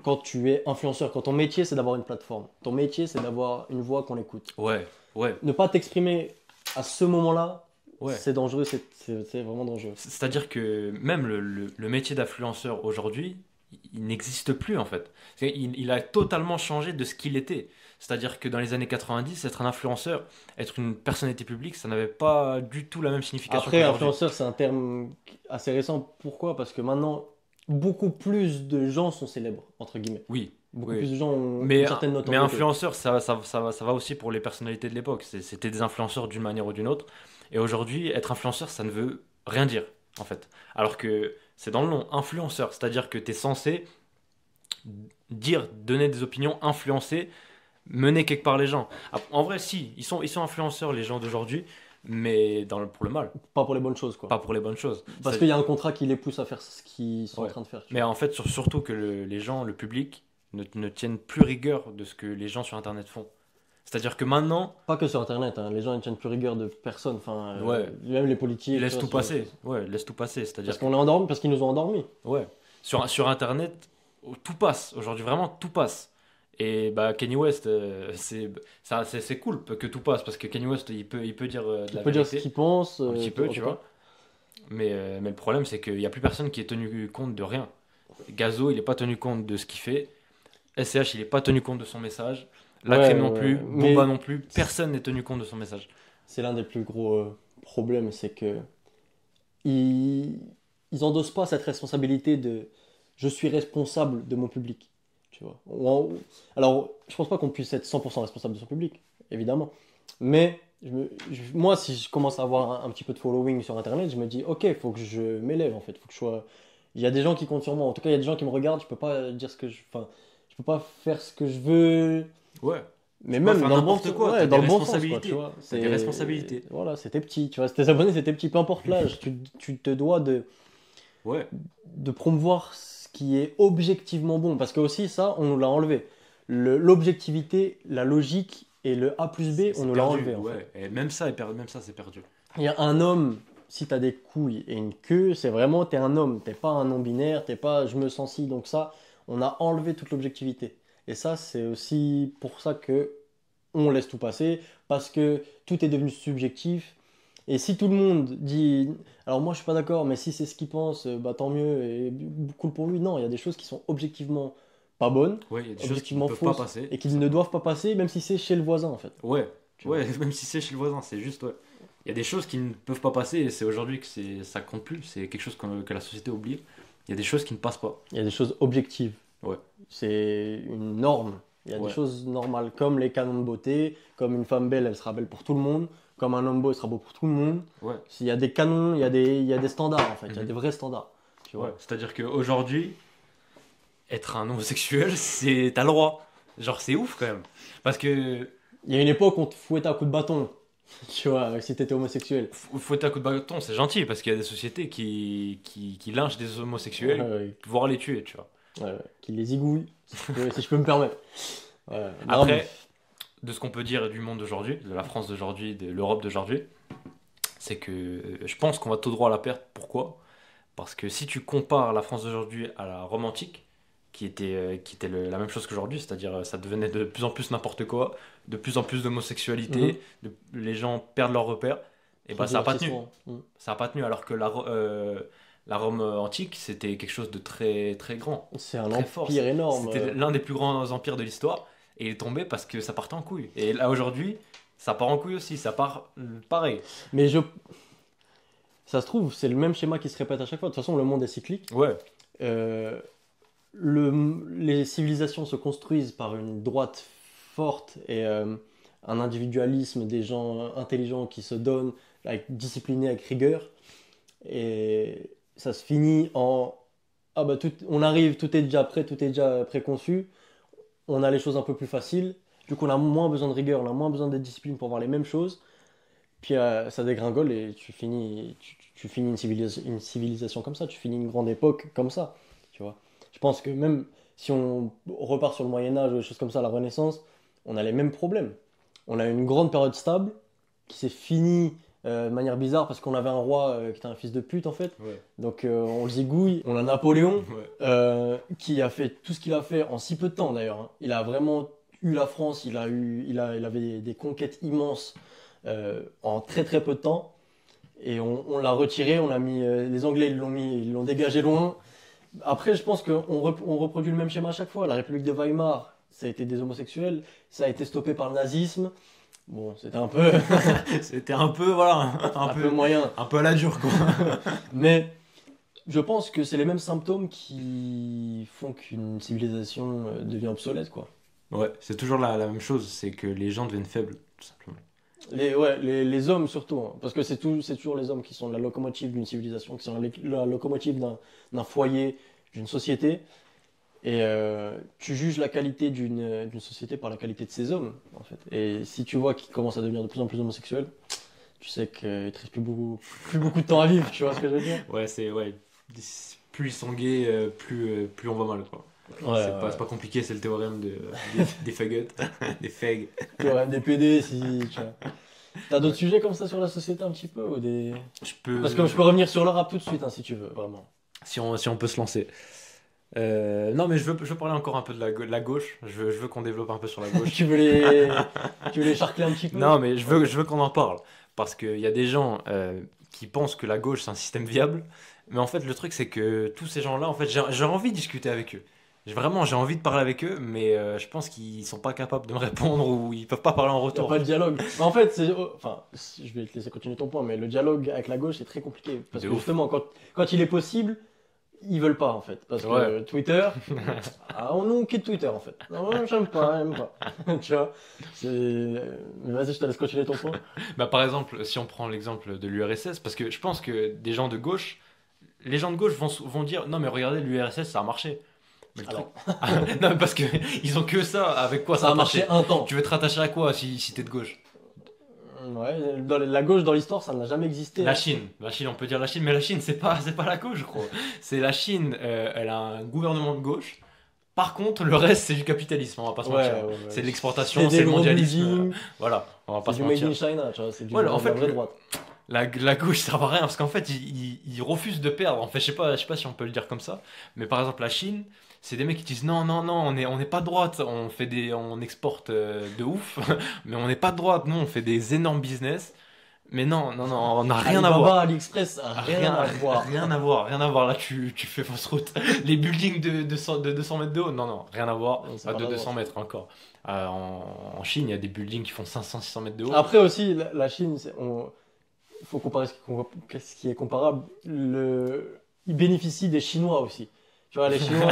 quand tu es influenceur. Quand ton métier c'est d'avoir une plateforme. Ton métier c'est d'avoir une voix qu'on écoute. Ouais, ouais, Ne pas t'exprimer à ce moment-là, ouais. c'est dangereux, c'est vraiment dangereux. C'est-à-dire que même le métier d'influenceur aujourd'hui, il n'existe plus en fait. Il a totalement changé de ce qu'il était. C'est-à-dire que dans les années 90, être un influenceur, être une personnalité publique, ça n'avait pas du tout la même signification Après, qu'aujourd'hui. influenceur, c'est un terme assez récent. Pourquoi? Parce que maintenant, beaucoup plus de gens sont célèbres, entre guillemets. Oui, Beaucoup plus oui. de gens ont une Mais, certaine mais notoriété. influenceur, ça va aussi pour les personnalités de l'époque. C'était des influenceurs d'une manière ou d'une autre. Et aujourd'hui, être influenceur, ça ne veut rien dire, en fait. Alors que c'est dans le nom, influenceur. C'est-à-dire que tu es censé dire, donner des opinions, influencer, mener quelque part les gens. En vrai, si, ils sont influenceurs, les gens d'aujourd'hui, mais pour le mal, Pas pour les bonnes choses, quoi. pas pour les bonnes choses. Parce qu'il y a un contrat qui les pousse à faire ce qu'ils sont en Ouais. train de faire. Tu Mais en fait, surtout que les gens, le public, ne tiennent plus rigueur de ce que les gens sur Internet font. C'est-à-dire que maintenant, Pas que sur Internet, hein. Les gens ne tiennent plus rigueur de personne, enfin, ouais, même les politiques. ils tu laissent vois, tout ce genre de passer. choses. Ouais, laisse tout passer. Parce C'est-à-dire que, qu'on est endormi, parce qu'ils nous ont endormis. ouais, sur Internet, tout passe. Aujourd'hui, vraiment, tout passe. Et bah, Kanye West, c'est cool que tout passe parce que Kanye West, il peut dire de Il la peut dire ce vérité, qu'il pense, un petit peu, en tu tout cas. vois. Mais le problème, c'est qu'il n'y a plus personne qui est tenu compte de rien. Gazo, il n'est pas tenu compte de ce qu'il fait. SCH, il n'est pas tenu compte de son message. La Ouais, crème non plus. ouais. Booba Mais non plus. Personne n'est tenu compte de son message. c'est l'un des plus gros problèmes, c'est que ils, ils endossent pas cette responsabilité de je suis responsable de mon public. Tu vois. Alors, je pense pas qu'on puisse être 100% responsable de son public, évidemment. Mais moi, si je commence à avoir un petit peu de following sur Internet, je me dis, ok, il faut que je m'élève en fait. Faut que je sois... Il y a des gens qui comptent sur moi. En tout cas, il y a des gens qui me regardent. Je peux pas dire ce que je... Enfin, je peux pas faire ce que je veux. Ouais. Mais peux pas même faire dans le bon n'importe sens, quoi, ouais, t'as dans des le bon sens, quoi, responsabilités. tu vois. T'as des responsabilités. Voilà, c'était petit, tu vois. Tes abonnés, c'était petit, peu importe l'âge. Tu te dois Ouais. de promouvoir ce qui est objectivement bon. Parce que aussi, ça, on nous l'a enlevé. L'objectivité, la logique et le A plus B, on C'est nous l'a perdu. enlevé, en fait. Ouais. Et même ça, même ça, c'est perdu. Il y a un homme, si t'as des couilles et une queue, c'est vraiment, t'es un homme. T'es pas un non-binaire, t'es pas je me sens ci, donc ça. On a enlevé toute l'objectivité. Et ça, c'est aussi pour ça que on laisse tout passer, parce que tout est devenu subjectif. Et si tout le monde dit, alors moi je suis pas d'accord, mais si c'est ce qu'il pense, bah tant mieux, et cool pour lui. Non, il y a des choses qui sont objectivement pas bonnes, Ouais, il y a des choses qui ne objectivement peuvent pas fausses, passer. et qui tout ne simplement. doivent pas passer, même si c'est chez le voisin en fait. Ouais. Tu vois. Ouais, même si c'est chez le voisin, c'est juste, ouais. Il y a des choses qui ne peuvent pas passer et c'est aujourd'hui que ça compte plus. C'est quelque chose que la société oublie. Il y a des choses qui ne passent pas. Il y a des choses objectives. Ouais. C'est une norme. Il y a Ouais. des choses normales, comme les canons de beauté, comme une femme belle, elle sera belle pour tout le monde, comme un homme beau, il sera beau pour tout le monde. Ouais. Il y a des canons, il y a des standards en fait, il y a Mhm. des vrais standards. Tu vois. Ouais. C'est-à-dire qu'aujourd'hui, être un homosexuel, t'as le droit. Genre, c'est ouf quand même. Parce que Il y a une époque où on te fouettait à coups de bâton, tu vois, si t'étais homosexuel. fouetter à coup de bâton, c'est gentil parce qu'il y a des sociétés qui lynchent des homosexuels, Ouais, voire les tuer, tu vois. ouais, qui les zigouille, si je peux me permettre. Ouais. Non, Après, de ce qu'on peut dire du monde d'aujourd'hui, de la France d'aujourd'hui, de l'Europe d'aujourd'hui, c'est que je pense qu'on va tout droit à la perte. Pourquoi? Parce que si tu compares la France d'aujourd'hui à la Rome antique, qui était la même chose qu'aujourd'hui, c'est-à-dire ça devenait de plus en plus n'importe quoi, de plus en plus Mhm. d'homosexualité, les gens perdent leurs repères. Et Trop bah de ça a pas tenu. divertissement. Ça a pas tenu alors que la Rome antique, c'était quelque chose de très très grand, C'est un très fort. empire énorme. C'était l'un des plus grands empires de l'histoire et il est tombé parce que ça partait en couille. Et là aujourd'hui, ça part en couille aussi, ça part pareil. Mais ça se trouve, c'est le même schéma qui se répète à chaque fois. De toute façon, le monde est cyclique. Ouais, Euh, les civilisations se construisent par une droite forte et un individualisme des gens intelligents qui se donnent, disciplinés avec rigueur. Et ça se finit en ah bah on arrive, tout est déjà prêt, tout est déjà préconçu. On a les choses un peu plus faciles. Du coup, on a moins besoin de rigueur, on a moins besoin de discipline pour voir les mêmes choses. Puis ça dégringole et tu finis une civilisation comme ça, tu finis une grande époque comme ça, tu vois. Je pense que même si on repart sur le Moyen Âge ou des choses comme ça, la Renaissance, on a les mêmes problèmes. On a une grande période stable qui s'est finie de manière bizarre parce qu'on avait un roi qui était un fils de pute en fait. ouais, Donc on le zigouille. On a Napoléon ouais. qui a fait tout ce qu'il a fait en si peu de temps d'ailleurs, hein. Il a vraiment eu la France, il avait des conquêtes immenses en très très peu de temps. Et on l'a retiré, on a mis, les Anglais ils l'ont dégagé loin. Après, je pense on reproduit le même schéma à chaque fois. La République de Weimar, ça a été des homosexuels, ça a été stoppé par le nazisme. Bon, c'était un peu, C'était un peu, voilà, un peu moyen. un peu à la dure, quoi. Mais je pense que c'est les mêmes symptômes qui font qu'une civilisation devient obsolète, quoi. Ouais, c'est toujours la même chose, c'est que les gens deviennent faibles, tout simplement. Les hommes surtout, hein, parce que c'est toujours les hommes qui sont la locomotive d'une civilisation, qui sont la locomotive d'un foyer, d'une société. Et tu juges la qualité d'une société par la qualité de ses hommes, en fait. Et si tu vois qu'ils commencent à devenir de plus en plus homosexuels, tu sais qu'ils ne te restent plus beaucoup de temps à vivre, tu vois ce que je veux dire? Ouais, plus ils sont gays, plus on va mal, quoi. Ouais, C'est pas compliqué, c'est le théorème des faggots, des fags. tu vois, des PD, si, tu vois. T'as d'autres sujets comme ça sur la société un petit peu ou des... Je peux, Parce que je peux revenir sur le rap tout de suite, hein, si tu veux, vraiment. si on peut se lancer. Non, mais je veux parler encore un peu de la gauche. Je veux qu'on développe un peu sur la gauche. Tu veux les charcler un petit peu? Non, mais je veux qu'on en parle. Parce qu'il y a des gens qui pensent que la gauche, c'est un système viable. Mais en fait, le truc, c'est que tous ces gens-là, en fait, j'ai envie de discuter avec eux. J'ai envie de parler avec eux, mais je pense qu'ils sont pas capables de me répondre ou ils peuvent pas parler en Il n'y a retour. pas de dialogue. Mais en fait, enfin, je vais te laisser continuer ton point, mais le dialogue avec la gauche, c'est très compliqué. Parce De que ouf. justement, quand il est possible, ils veulent pas, en fait. Parce que Ouais. Twitter, on quitte Twitter, en fait. Non, j'aime pas. Tu vois, mais vas-y, je te laisse continuer ton point. Bah, par exemple, si on prend l'exemple de l'URSS, parce que je pense que des gens de gauche, les gens de gauche vont dire non mais regardez l'URSS ça a marché. Mais le truc- Alors, non mais parce que ils ont que ça, avec quoi ça a marché un temps. Tu veux te rattacher à quoi si t'es de gauche? Ouais, la gauche dans l'histoire, ça n'a jamais existé. La Chine, on peut dire la Chine, mais la Chine c'est pas la gauche je crois. C'est la Chine, elle a un gouvernement de gauche. Par contre, le reste c'est du capitalisme, on va pas se mentir. Ouais. C'est de l'exportation, des c'est le gros mondialisme. buildings, Voilà, on va pas c'est se du made mentir. in China, tu vois, c'est Ouais, en de la fait, vraie droite. La gauche ça sert à rien parce qu'en fait ils refusent de perdre. En fait, je sais pas si on peut le dire comme ça, mais par exemple la Chine, c'est des mecs qui disent non on n'est pas de droite, on exporte de ouf, mais on n'est pas de droite, non on fait des énormes business. Mais non on n'a rien à Alibaba, voir. AliExpress, rien à voir. Rien à voir, rien à voir. Là, tu fais fausse route. Les buildings de 200 mètres de haut, non, rien à voir. Non, c'est Ah, pas de la 200 droite. mètres encore. En Chine, il y a des buildings qui font 500-600 mètres de haut. Après aussi, la Chine, il faut comparer ce qui est comparable. Ils bénéficient des Chinois aussi. Tu vois, les Chinois,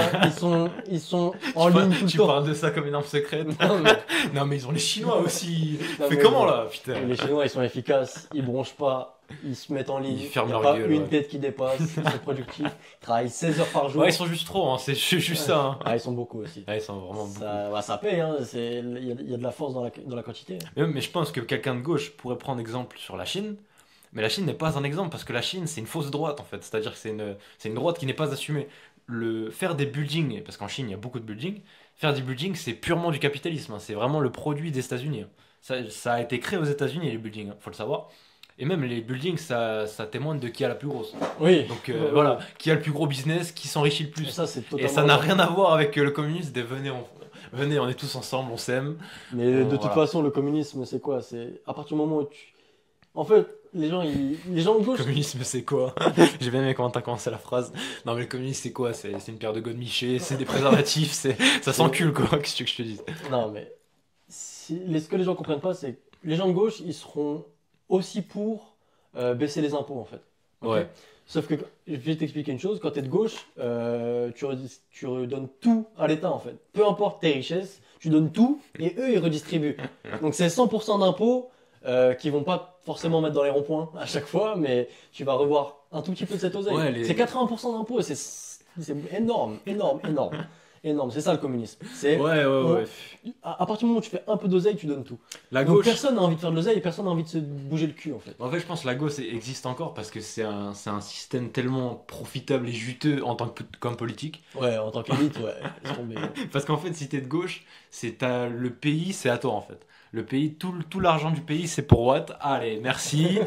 ils sont en ligne tout le Tu temps. parles de ça comme une arme secrète. Non, mais, Non, mais ils ont les Chinois aussi. non, Fais mais comment bon, là, putain? les Chinois, ils sont efficaces, ils bronchent pas, ils se mettent en ligne. Ils ferment Il n'y a leur pas gueule, une ouais. tête qui dépasse, ils sont productifs, ils travaillent 16 heures par jour. Ouais, ils sont juste trop, hein. C'est juste ça. Hein. Ah, ils sont beaucoup aussi. Ouais, ils sont vraiment beaucoup. Ça paye, hein. Il y a de la force dans la quantité. Mais je pense que quelqu'un de gauche pourrait prendre exemple sur la Chine. Mais la Chine n'est pas un exemple parce que la Chine c'est une fausse droite en fait. C'est-à-dire que c'est une droite qui n'est pas assumée. Faire des buildings, parce qu'en Chine il y a beaucoup de buildings, faire des buildings c'est purement du capitalisme. Hein. C'est vraiment le produit des États-Unis. Hein. Ça a été créé aux États-Unis les buildings, hein, faut le savoir. Et même les buildings ça témoigne de qui a la plus grosse. Oui. Donc voilà, qui a le plus gros business, qui s'enrichit le Et plus. ça, c'est Et totalement. ça n'a rien à voir avec le communisme de venez, on est tous ensemble, on s'aime. Mais de toute Voilà. façon, le communisme, c'est quoi? C'est à partir du moment où En fait, les gens de Le gauche, communisme, c'est quoi? J'ai bien aimé comment t'as commencé la phrase. Non, mais le communisme, c'est quoi? C'est une paire de godemichés, c'est des préservatifs, ça s'encule, quoi. Qu'est-ce que tu veux que je te dise? non, mais ce que les gens comprennent pas, c'est que les gens de gauche, ils seront aussi pour baisser les impôts, en fait. Ok. Ouais. Sauf que, je vais t'expliquer une chose, quand tu es de gauche, tu redonnes tout à l'État, en fait. Peu importe tes richesses, tu donnes tout et eux, ils redistribuent. Donc c'est 100% d'impôts qui vont pas forcément mettre dans les ronds-points à chaque fois, mais tu vas revoir un tout petit peu de cette oseille. Ouais, C'est 80% d'impôts, c'est énorme, énorme, énorme. Énorme, c'est ça le communisme. C'est Ouais, on- ouais. à partir du moment où tu fais un peu d'oseille, tu donnes tout. La Donc gauche. personne n'a envie de faire de l'oseille et personne n'a envie de se bouger le cul en fait. En fait, je pense que la gauche existe encore parce que c'est un système tellement profitable et juteux en tant comme politique. Ouais, en tant qu'élite, ouais, laisse tomber. Parce qu'en fait, si t'es de gauche, le pays, c'est à toi en fait. Le pays, tout l'argent du pays, c'est pour Watt. Allez, merci.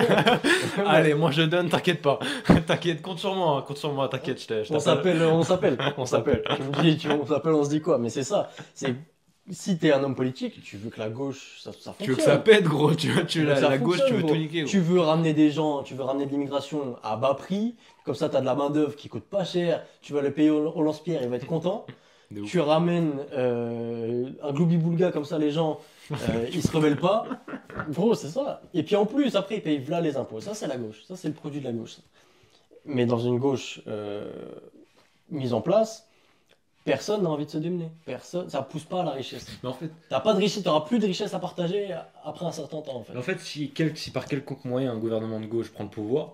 Allez, moi je donne, t'inquiète pas. T'inquiète, compte sur moi, t'inquiète, je On t'appelle. s'appelle, on s'appelle, On s'appelle. Tu me dis, on s'appelle, on se dit quoi? Mais c'est ça. C'est si t'es un homme politique, tu veux que la gauche, ça Tu veux fonctionne. que ça pète, gros. Tu Tu veux que ça la gauche, tu fonctionne, veux gros. tout niquer, gros. Tu veux ramener des gens, tu veux ramener de l'immigration à bas prix. Comme ça, t'as de la main-d'œuvre qui coûte pas cher. Tu vas le payer au lance-pierre, il va être content. De ouf. Tu ramènes un gloubi-boulga comme ça, les gens, ils se rebellent pas. Gros, c'est ça. Et puis en plus, après, ils payent v'là les impôts. Ça, c'est la gauche. Ça, c'est le produit de la gauche. Mais dans une gauche mise en place, personne n'a envie de se démener. Personne, ça pousse pas à la richesse. Mais en fait, T'as pas de richesse, t'auras plus de richesse à partager après un certain temps, en fait. si par quelconque moyen un gouvernement de gauche prend le pouvoir,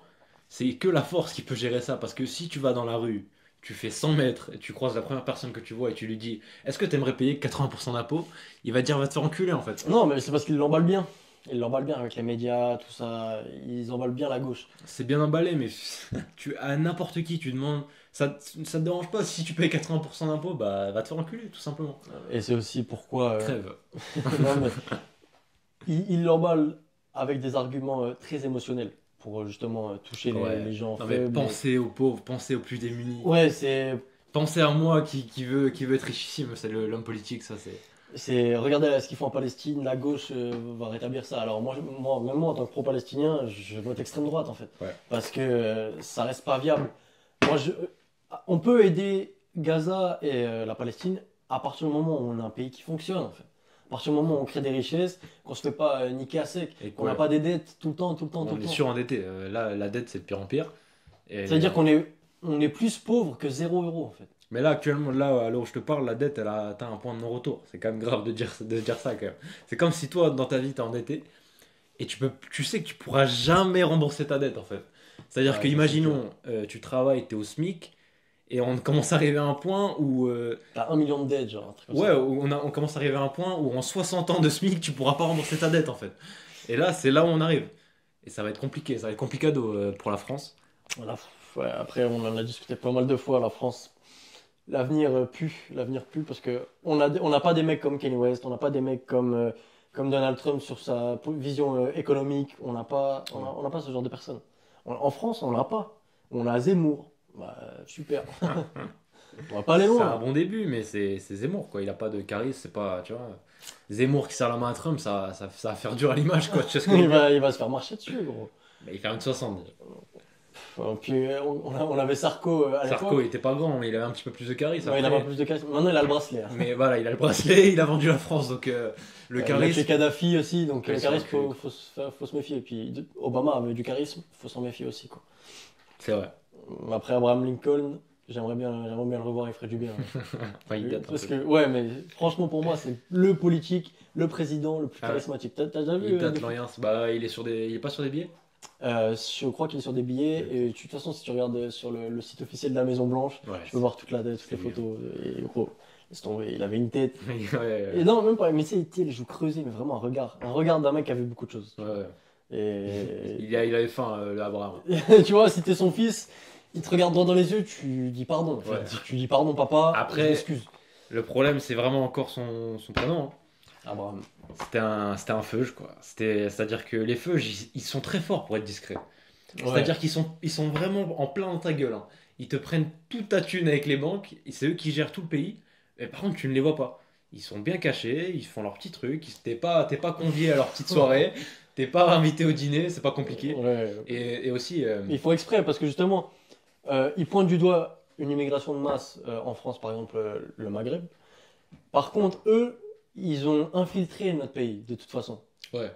c'est que la force qui peut gérer ça. Parce que si tu vas dans la rue, tu fais 100 mètres et tu croises la première personne que tu vois et tu lui dis est-ce que tu aimerais payer 80% d'impôts, il va te dire va te faire enculer en fait. Non, mais c'est parce qu'ils l'emballent bien. Ils l'emballent bien avec les médias, tout ça. Ils emballent bien la gauche. C'est bien emballé, mais à n'importe qui tu demandes ça te dérange pas si tu payes 80% d'impôts, bah va te faire enculer tout simplement. Et c'est aussi pourquoi. Crève. Non, mais ils l'emballent avec des arguments très émotionnels pour justement toucher Ouais. les gens Non mais faibles. pensez aux pauvres, pensez aux plus démunis. Ouais, c'est. Pensez à moi qui veut être richissime, c'est l'homme politique, ça c'est. Regardez ce qu'ils font en Palestine, la gauche va rétablir ça. Alors même moi en tant que pro-palestinien, je vote extrême droite en fait. Ouais. Parce que ça reste pas viable. On peut aider Gaza et la Palestine à partir du moment où on a un pays qui fonctionne en fait. À partir du moment où on crée des richesses, qu'on se fait pas niquer à sec, Et qu'on n'a pas des dettes tout le temps, tout le temps, tout on le est temps. surendetté. Là, la dette, c'est de pire en pire. Et- Ça veut dire on est plus pauvre que 0 € en fait. Mais là, actuellement, là, à l'heure où je te parle, la dette, elle a atteint un point de non-retour. C'est quand même grave de dire ça, quand même. C'est comme si toi, dans ta vie, t'es endetté et tu sais que tu pourras jamais rembourser ta dette, en fait. C'est-à-dire Ouais, que, ça, imaginons, tu travailles, t'es au SMIC et on commence à arriver à un point où. T'as 1 million de dettes, genre un truc comme Ouais, ça. où on commence à arriver à un point où en 60 ans de SMIC, tu pourras pas rembourser ta dette, en fait. Et là, c'est là où on arrive. Et ça va être compliqué, ça va être complicado pour la France. Voilà. Ouais, après, on en a discuté pas mal de fois, la France. L'avenir pue parce que on n'a pas des mecs comme Kanye West, on n'a pas des mecs comme Donald Trump sur sa vision économique, on n'a pas ce genre de personnes. En France, on l'a pas. On a Zemmour. Bah, super. On va pas aller C'est un loin. bon début, mais c'est Zemmour, quoi. Il a pas de charisme, c'est pas, tu vois. Zemmour qui serre la main à Trump, ça va faire dur à l'image, quoi. Tu sais ce que je veux dire. Il va se faire marcher dessus, gros. Mais il fait 1m60 déjà. Puis on avait Sarko à l'époque. Sarko, il était pas grand, mais il avait un petit peu plus de charisme. Ouais, il a après. pas plus de charisme. Maintenant, il a le bracelet. Hein. Mais voilà, il a le bracelet, il a vendu la France, donc le Il a charisme. tué Kadhafi aussi, donc Ouais, le c'est charisme, vrai faut se méfier. Et puis Obama avait du charisme, faut s'en méfier aussi, quoi. C'est vrai. Après Abraham Lincoln, j'aimerais bien le revoir, il ferait du bien. Hein. Enfin, il date un Parce peu. que, ouais, mais franchement, pour moi, c'est le politique, le président le plus Ah ouais. charismatique. T'as déjà vu Il date des- l'Orient. Bah, il est pas sur des billets. Je crois qu'il est sur des billets, et de toute façon, si tu regardes sur le site officiel de la Maison Blanche, Ouais. tu peux voir toutes les c'est photos. Et gros, laisse tomber, il avait une tête. Ouais, ouais, Et non, même pas, mais tu sais, les joues creusées, mais vraiment un regard d'un mec qui a vu beaucoup de choses. ouais. Ouais. Et Il avait faim, le Abraham. tu vois, si t'es son fils, il te regarde droit dans les yeux, tu dis pardon. En fait. Ouais. Tu dis pardon, papa, Après- je m'excuse. Le problème, c'est vraiment encore son prénom. Hein. Abraham. C'était un feuge, quoi. C'est-à-dire que les feuges, ils sont très forts pour être discrets. C'est-à-dire qu'ils sont vraiment en plein dans ta gueule. Hein. Ils te prennent toute ta thune avec les banques, et c'est eux qui gèrent tout le pays. Mais par contre, tu ne les vois pas. Ils sont bien cachés, ils font leurs petits trucs. T'es pas convié à leur petite soirée. T'es pas invité au dîner, c'est pas compliqué. Ouais. Et aussi, Ils font exprès parce que justement, ils pointent du doigt une immigration de masse en France, par exemple le Maghreb. Par contre, eux, ils ont infiltré notre pays, de toute façon. ouais.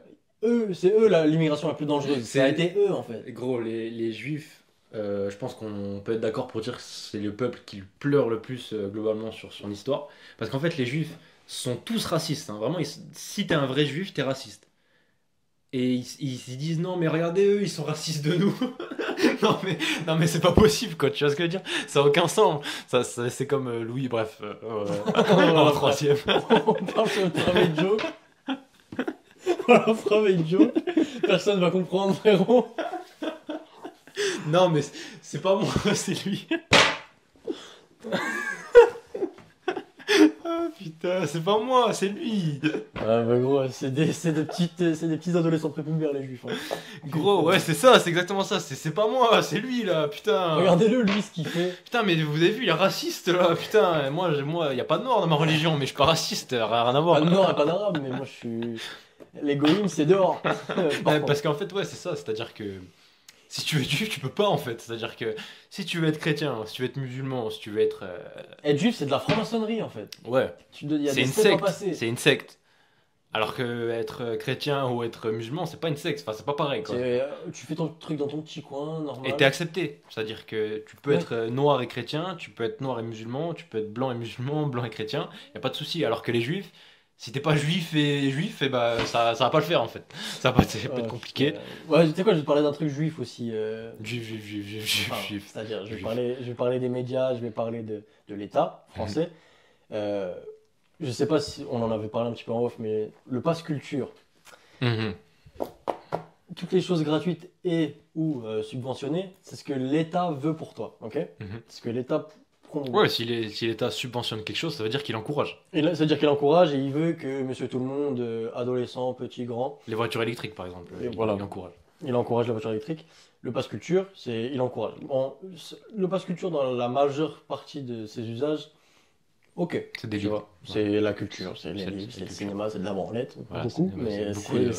C'est eux l'immigration la plus dangereuse. Ça a été eux, en fait. Gros, les juifs, je pense qu'on peut être d'accord pour dire que c'est le peuple qui pleure le plus globalement sur son histoire. Parce qu'en fait, les juifs sont tous racistes, hein. Vraiment, si t'es un vrai juif, t'es raciste. Et ils se disent non, mais regardez eux, ils sont racistes de nous. non, mais, non, mais c'est pas possible, quoi. Tu vois ce que je veux dire? Ça a aucun sens. C'est comme Louis, bref, en troisième. On parle sur le travail de joke. Voilà, on fera avec joke. Personne va comprendre, frérot. non, mais c'est pas moi, c'est lui. Ah putain, c'est pas moi, c'est lui. Ah bah gros, c'est des petits adolescents prépubères les juifs. Hein. Gros, ouais, c'est ça, c'est exactement ça. C'est pas moi, c'est lui là, putain. Regardez-le, lui, ce qu'il fait. Putain, mais vous avez vu, il est raciste là, putain. Moi, y a pas de noir dans ma religion, mais je suis pas raciste, rien à voir. Pas de nord et pas d'arabe, mais moi je suis. L'égoïsme, c'est dehors. Ouais, parce qu'en fait, ouais, c'est ça, c'est-à-dire que si tu veux être juif, tu peux pas en fait. C'est-à-dire que si tu veux être chrétien, si tu veux être musulman, si tu veux être. Être juif, c'est de la franc-maçonnerie en fait. Ouais, Il y a c'est des une steps à secte. passer. C'est une secte. Alors que être chrétien ou être musulman, c'est pas une secte, enfin, c'est pas pareil quoi. Tu fais ton truc dans ton petit coin, normal. Et t'es accepté. C'est-à-dire que tu peux Ouais. être noir et chrétien, tu peux être noir et musulman, tu peux être blanc et musulman, blanc et chrétien, y a pas de souci. Alors que les juifs, si t'es pas juif, et bah ça va pas le faire en fait. Ça peut être compliqué. Ouais, tu sais quoi, je vais te parler d'un truc juif aussi. Juif. C'est-à-dire, Juif. je vais parler des médias, je vais parler de l'État français. Je sais pas si on en avait parlé un petit peu en off, mais le pass culture, Mhm. toutes les choses gratuites et ou subventionnées, c'est ce que l'État veut pour toi, ok? Mhm. C'est ce que l'État promouvoit. Ouais, si l'État subventionne quelque chose, ça veut dire qu'il encourage. Et là, c'est-à-dire qu'il encourage et il veut que monsieur tout le monde, adolescent, petit, grand, Les voitures électriques par exemple, Et voilà. il encourage. il encourage la voiture électrique. Le pass culture, il encourage. Bon, le pass culture, dans la majeure partie de ses usages, ok. C'est des Tu livres. vois, c'est la culture, c'est les C'est- livres, c'est c'est le culture. cinéma, c'est de la branlette, Voilà, beaucoup, c'est- mais c'est beaucoup de-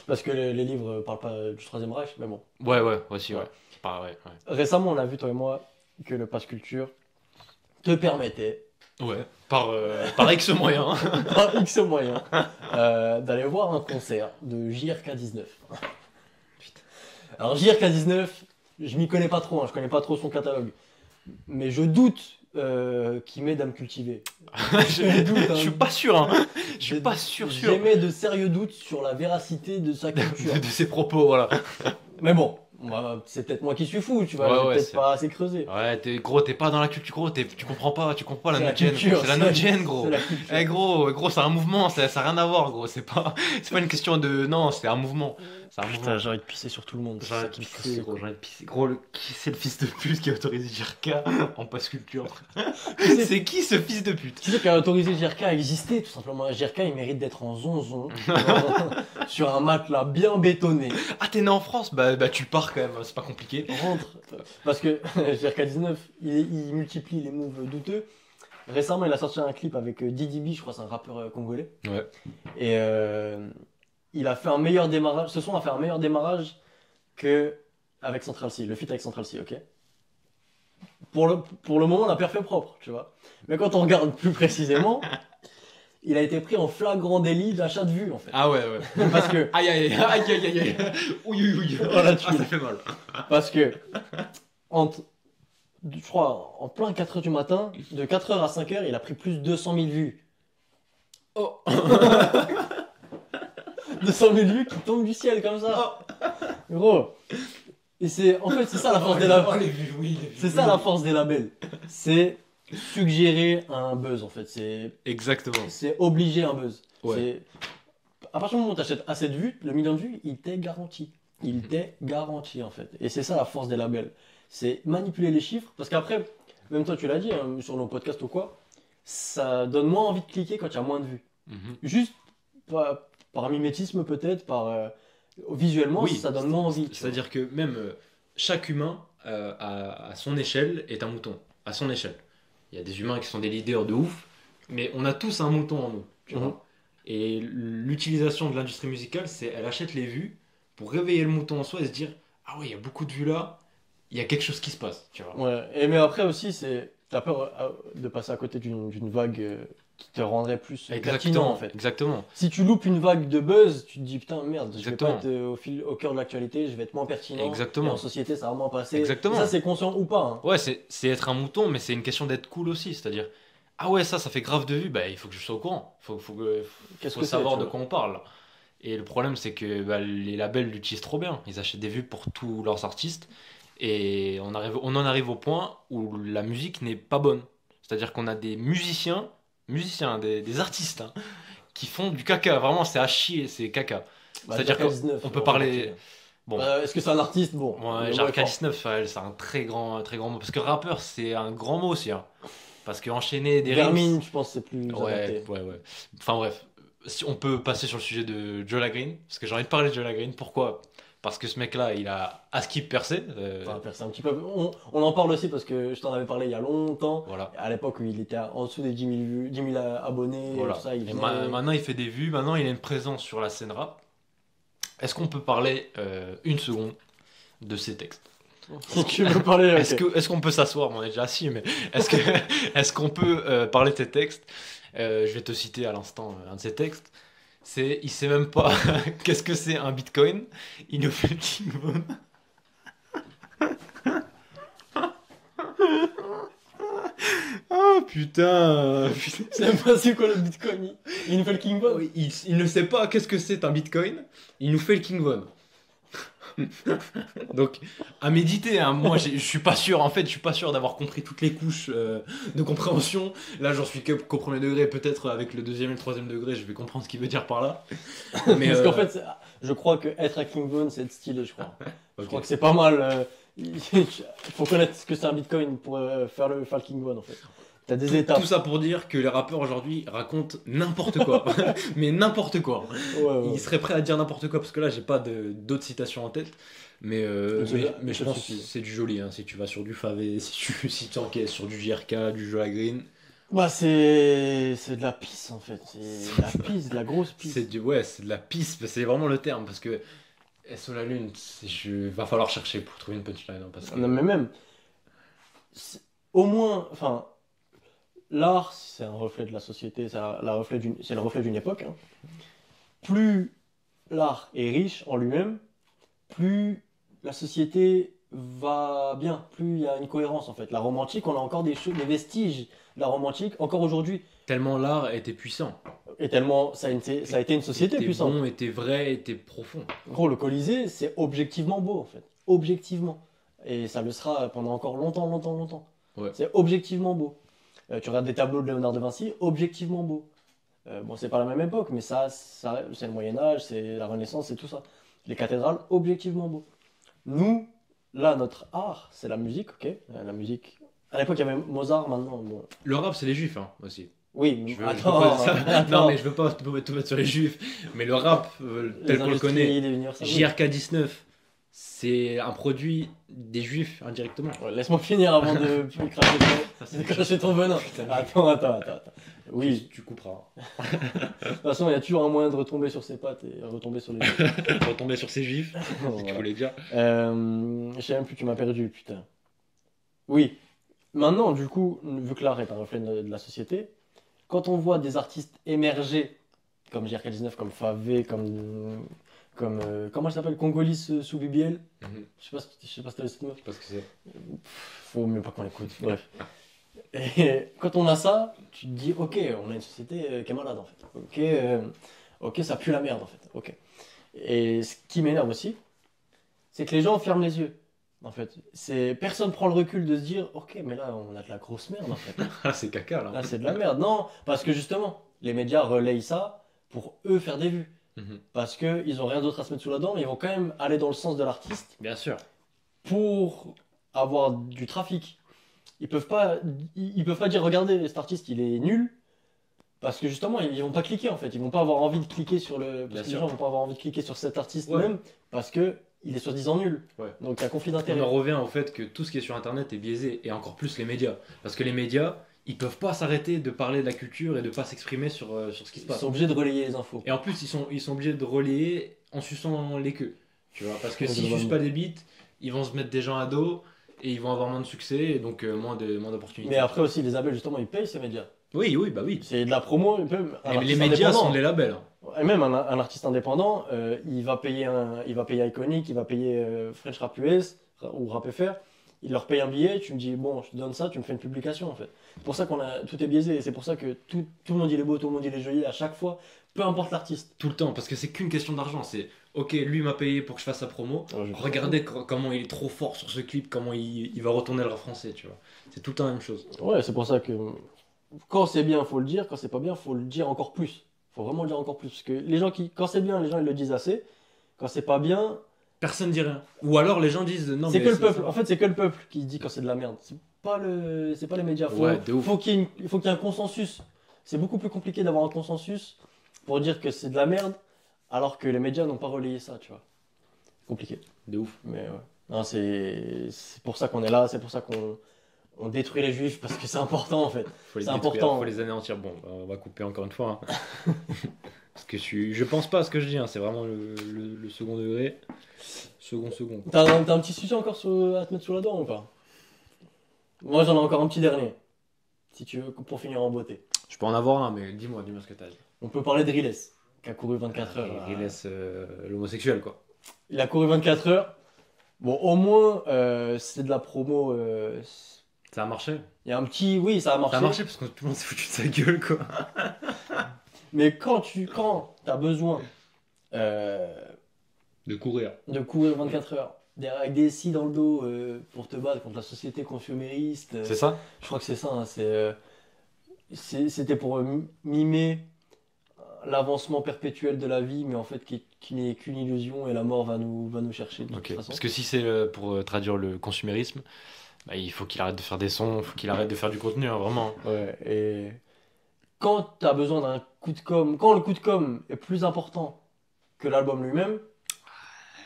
parce que les livres parlent pas du Troisième Reich, mais bon. Ouais, aussi, ouais. C'est pas ouais. Récemment, on a vu, toi et moi, que le pass culture te permettait, Ouais. Par X moyens. par X moyens, d'aller voir un concert de JRK19. Alors JRK19, je m'y connais pas trop, hein, je connais pas trop son catalogue, mais je doute qu'il met Dame Cultivée. Je suis pas sûr, hein. Je suis pas sûr. J'émets de sérieux doutes sur la véracité de sa culture. De ses propos, voilà. Mais bon, c'est peut-être moi qui suis fou, tu vois, Ouais, j'ai ouais, peut-être c'est- pas assez creusé. Ouais, t'es pas dans la culture, gros, tu comprends pas la C'est la no-gen, culture, c'est la no-gen, gros. C'est la culture. Eh gros, c'est un mouvement, ça a rien à voir, gros, c'est pas une question de... Non, c'est un mouvement. C'est un mouvement. Putain, j'ai envie de pisser sur tout le monde. J'ai C'est envie ça de qui me pisser, fait. gros, j'ai envie de pisser. Gros, qui c'est le fils de pute qui a autorisé JRK en passe culture? sais- C'est qui ce fils de pute? Tu sais qu'a autorisé JRK à exister, tout simplement. JRK, il mérite d'être en zonzon, sur un matelas bien bétonné. Ah, t'es né en France? Bah tu pars quand même, c'est pas compliqué. Rentre. Parce que JRK19, il multiplie les moves douteux. Récemment, il a sorti un clip avec DDB, je crois, c'est un rappeur congolais. Ouais. Et il a fait un meilleur démarrage. Ce son a fait un meilleur démarrage que avec Central C, le feat avec Central C, ok? Pour le moment, la perf est propre, tu vois. Mais quand on regarde plus précisément, il a été pris en flagrant délit d'achat de vue, en fait. Ah ouais. Parce que, Aïe. Oui. Voilà, tu- Ah, ça fait mal. parce que, je crois, en plein 4h du matin, de 4h à 5h, il a pris plus de 200 000 vues. Oh. 200 000 vues qui tombent du ciel comme ça. Gros. Et en fait, c'est ça la force des labels. C'est ça la force des labels. C'est suggérer un buzz en fait. Exactement. C'est obliger un buzz. Ouais. À partir du moment où tu achètes assez de vues, le million de vues, il t'est garanti. Il t'est garanti en fait. Et c'est ça la force des labels. C'est manipuler les chiffres. Parce qu'après, même toi tu l'as dit hein, sur nos podcasts ou quoi, ça donne moins envie de cliquer quand il y a moins de vues. Mhm. Juste par mimétisme peut-être, visuellement, Oui, ça donne moins envie. tu vois. C'est-à-dire que même chaque humain à son échelle est un mouton. À son échelle. Il y a des humains qui sont des leaders de ouf, mais on a tous un mouton en nous. Tu Mhm. vois. Et l'utilisation de l'industrie musicale, c'est elle achète les vues pour réveiller le mouton en soi et se dire ah ouais, il y a beaucoup de vues là, il y a quelque chose qui se passe, tu vois. Ouais. Et mais après aussi, t'as peur de passer à côté d'une vague qui te rendrait plus pertinent en fait. Exactement. Si tu loupes une vague de buzz, tu te dis putain merde, je vais pas Exactement. être au cœur de l'actualité, je vais être moins pertinent. Exactement. Et en société, ça va moins passer. Exactement. Et ça, c'est conscient ou pas. Hein. Ouais, c'est être un mouton, mais c'est une question d'être cool aussi. C'est-à-dire, ah ouais, ça fait grave de vues, bah, il faut que je sois au courant. Qu'est-ce Faut que c'est, savoir tu de vois. quoi on parle. Et le problème, c'est que bah, les labels l'utilisent trop bien. Ils achètent des vues pour tous leurs artistes. Et on en arrive au point où la musique n'est pas bonne. C'est-à-dire qu'on a des musiciens, des artistes, hein, qui font du caca. Vraiment, c'est à chier, c'est caca. Bah, C'est-à-dire Jacques 19, qu'on peut parler. Bon, Est-ce que c'est un artiste? Bon. ouais, le genre mot est fort. K19, ouais, c'est un très grand mot. Parce que rappeur, c'est un grand mot aussi, hein. Parce que enchaîner des Vermine, rimes. je pense que c'est plus Ouais, adapté. ouais. Enfin bref, si on peut passer sur le sujet de Joe Green, parce que j'ai envie de parler de Joe Green. Pourquoi? Parce que ce mec-là, il a à skip percé. Enfin, c'est un petit peu. On en parle aussi parce que je t'en avais parlé il y a longtemps. Voilà. À l'époque où il était en dessous des 10 000 abonnés, Voilà. tout ça, il Et venait. maintenant, il fait des vues, maintenant, il a une présence sur la scène rap. Est-ce qu'on peut parler une seconde de ses textes? Si tu veux parler, ok. Est-ce qu'on peut s'asseoir? On est déjà assis, mais est-ce qu'on peut parler de ses textes? Je vais te citer à l'instant un de ses textes. Il sait même pas qu'est-ce que c'est un bitcoin. Il nous fait le king bone. Oh putain, C'est même pas c'est quoi le bitcoin. Il nous fait le King Bob. Oui, il ne sait pas qu'est-ce que c'est un bitcoin. Il nous fait le king bone. Donc, à méditer, hein. Moi, je suis pas sûr, en fait, je suis pas sûr d'avoir compris toutes les couches de compréhension. Là, j'en suis qu'au premier degré, peut-être avec le deuxième et le troisième degré, je vais comprendre ce qu'il veut dire par là. Mais, Parce qu'en fait, je crois que être un King Bone, c'est être stylé, je crois. Je crois que c'est pas mal. Il faut connaître ce que c'est un bitcoin pour faire le King Bone, en fait. T'as des étapes. Tout ça pour dire que les rappeurs aujourd'hui racontent n'importe quoi. Mais n'importe quoi. Ouais. Ils seraient prêts à dire n'importe quoi, parce que là, j'ai pas d'autres citations en tête. Mais je pense que c'est du joli, hein. Si tu vas sur du Favé, si tu enquêtes sur du JRK, du Joe Green. Bah, c'est de la pisse, en fait. C'est de la pisse, de la grosse pisse. C'est de la pisse, c'est vraiment le terme, parce que SO la Lune, va falloir chercher pour trouver une punchline, hein, parce que... Non, mais même, au moins, enfin, l'art, c'est un reflet de la société, c'est le reflet d'une époque. Hein. Plus l'art est riche en lui-même, plus la société va bien, plus il y a une cohérence en fait. La romantique, on a encore des choses, des vestiges de la romantique, encore aujourd'hui. Tellement l'art était puissant. Et tellement, ça a été une société Était puissante. bon, était vrai, était profond. Gros, le Colisée, c'est objectivement beau en fait. Objectivement. Et ça le sera pendant encore longtemps, longtemps, longtemps. Ouais. C'est objectivement beau. Tu regardes des tableaux de Léonard de Vinci, objectivement beau. Bon, c'est pas la même époque, mais ça c'est le Moyen-Âge, c'est la Renaissance, c'est tout ça. Les cathédrales, objectivement beau. Nous, là, notre art, c'est la musique, ok? La musique. À l'époque, il y avait Mozart, maintenant, bon. Le rap, c'est les juifs, hein, aussi. Oui, Je veux attends, pas ça. attends. Non, mais je veux pas tout mettre sur les juifs. Mais le rap, tel qu'on le connaît, JRK19, c'est un produit des juifs indirectement. Ouais, laisse-moi finir avant de cracher ton venin. Putain, Attends. Oui, tu couperas. de toute façon, il y a toujours un moyen de retomber sur ses pattes et retomber sur les. Retomber sur ces juifs, si tu Voilà. voulais dire. Je sais même plus, tu m'as perdu, putain. Oui, maintenant, du coup, vu que l'art est un reflet de la société, quand on voit des artistes émerger, comme JRK19, comme Favé, comme comment elle s'appelle, Congolis sous BBL, je sais pas si t'as cette meuf. Je sais pas ce que c'est. Faut mieux pas qu'on l'écoute, bref. Et quand on a ça, tu te dis, ok, on a une société qui est malade en fait. Ok, ça pue la merde en fait. Ok. Et ce qui m'énerve aussi, c'est que les gens ferment les yeux. En fait, personne prend le recul de se dire, ok, mais là on a de la grosse merde en fait. Ah, c'est caca là. Là c'est de la merde. Non, parce que justement, les médias relayent ça pour eux faire des vues. Parce qu'ils ont rien d'autre à se mettre sous la dent, mais ils vont quand même aller dans le sens de l'artiste Bien sûr. pour avoir du trafic. Ils peuvent pas dire regardez cet artiste il est nul parce que justement ils vont pas cliquer en fait, ils vont pas avoir envie de cliquer sur Bien les sûr. gens vont pas avoir envie de cliquer sur cet artiste Ouais. même parce que il est soi-disant nul. Ouais. Donc il y a conflit On d'intérêt. en revient au fait que tout ce qui est sur internet est biaisé, et encore plus les médias. Parce que les médias, ils peuvent pas s'arrêter de parler de la culture et de pas s'exprimer sur ce qui se Ils passe. sont obligés de relayer les infos. Et en plus, ils sont obligés de relayer en suçant les queues. Tu vois, parce que s'ils fusent pas des beats, ils vont se mettre des gens à dos et ils vont avoir moins de succès et donc moins d'opportunités. Mais après aussi, les labels, justement, ils payent ces médias. Oui, oui, bah oui. C'est de la promo. Même Les médias sont des labels. Hein. Et même un artiste indépendant, il va payer Iconic, il va payer French Rap US ou Rap FR. Il leur paye un billet, tu me dis, bon, je te donne ça, tu me fais une publication en fait. C'est pour ça tout est biaisé. C'est pour ça que tout le monde il est beau, tout le monde il est joli à chaque fois, peu importe l'artiste. Tout le temps, parce que c'est qu'une question d'argent. C'est, ok, lui m'a payé pour que je fasse sa promo. Regardez comment il est trop fort sur ce clip, comment il va retourner le rap français, tu vois. C'est tout le temps la même chose. Ouais, c'est pour ça que quand c'est bien, faut le dire. Quand c'est pas bien, faut le dire encore plus. Faut vraiment le dire encore plus. Parce que les gens quand c'est bien, les gens ils le disent assez. Quand c'est pas bien, personne dit rien. Ou alors les gens disent non. C'est que le peuple. En fait, c'est que le peuple qui dit quand c'est de la merde. C'est pas les médias. Faut qu'il y ait un consensus. C'est beaucoup plus compliqué d'avoir un consensus pour dire que c'est de la merde, alors que les médias n'ont pas relayé ça, tu vois. Compliqué. De ouf. Mais ouais. Non, c'est pour ça qu'on est là. C'est pour ça qu'on détruit les juifs parce que c'est important en fait. C'est important. Faut les anéantir. Bon, on va couper encore une fois. Hein. Parce que je pense pas à ce que je dis. Hein. C'est vraiment le second degré. Second. T'as un petit sujet encore à te mettre sous la dent ou pas? Moi j'en ai encore un petit dernier. Si tu veux, pour finir en beauté. Je peux en avoir un, mais dis-moi ce que t'as dit. On peut parler de Riles, qui a couru 24 heures. Riles, l'homosexuel quoi. Il a couru 24 heures. Bon, au moins, c'est de la promo. Ça a marché. Il y a un petit. Oui, ça a marché. Ça a marché parce que tout le monde s'est foutu de sa gueule quoi. Mais quand t'as besoin. De courir 24 heures. Avec des scies dans le dos pour te battre contre la société consumériste. C'est ça? Je crois que c'est ça. Hein, c'était pour mimer l'avancement perpétuel de la vie, mais en fait qui n'est qu'une illusion et la mort va nous chercher de toute façon. Parce que si c'est pour traduire le consumérisme, bah, il faut qu'il arrête de faire des sons, il faut qu'il arrête de faire du contenu, hein, vraiment. Ouais, et quand tu as besoin d'un coup de com', quand le coup de com' est plus important que l'album lui-même,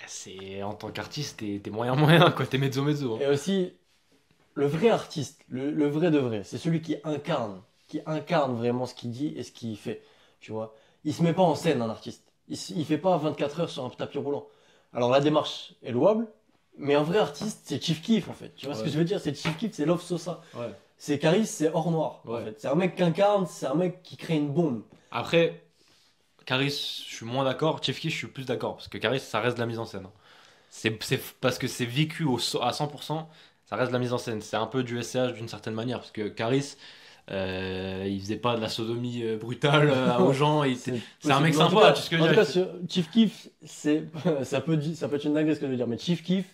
c'est en tant qu'artiste, t'es moyen, quoi, t'es mezzo. Hein. Et aussi, le vrai artiste, le vrai de vrai, c'est celui qui incarne vraiment ce qu'il dit et ce qu'il fait, tu vois. Il se met pas en scène, un artiste. Il fait pas 24 heures sur un tapis roulant. Alors la démarche est louable, mais un vrai artiste, c'est Chief Keef en fait. Tu vois ce que je veux dire? C'est Chief Keef, c'est Love Sosa. Ouais. C'est Caris, c'est Hors Noir. En fait. C'est un mec qui incarne, c'est un mec qui crée une bombe. Après, Caris, je suis moins d'accord. Chief Keef, je suis plus d'accord. Parce que Caris, ça reste de la mise en scène. C'est parce que c'est vécu à 100%, ça reste de la mise en scène. C'est un peu du SCH d'une certaine manière. Parce que Caris, il faisait pas de la sodomie brutale aux gens. C'est un mec sympa, tu sais ce que je veux dire. En tout cas, Chief Keef, ça peut être une dinguerie ce que je veux dire. Mais Chief Keef,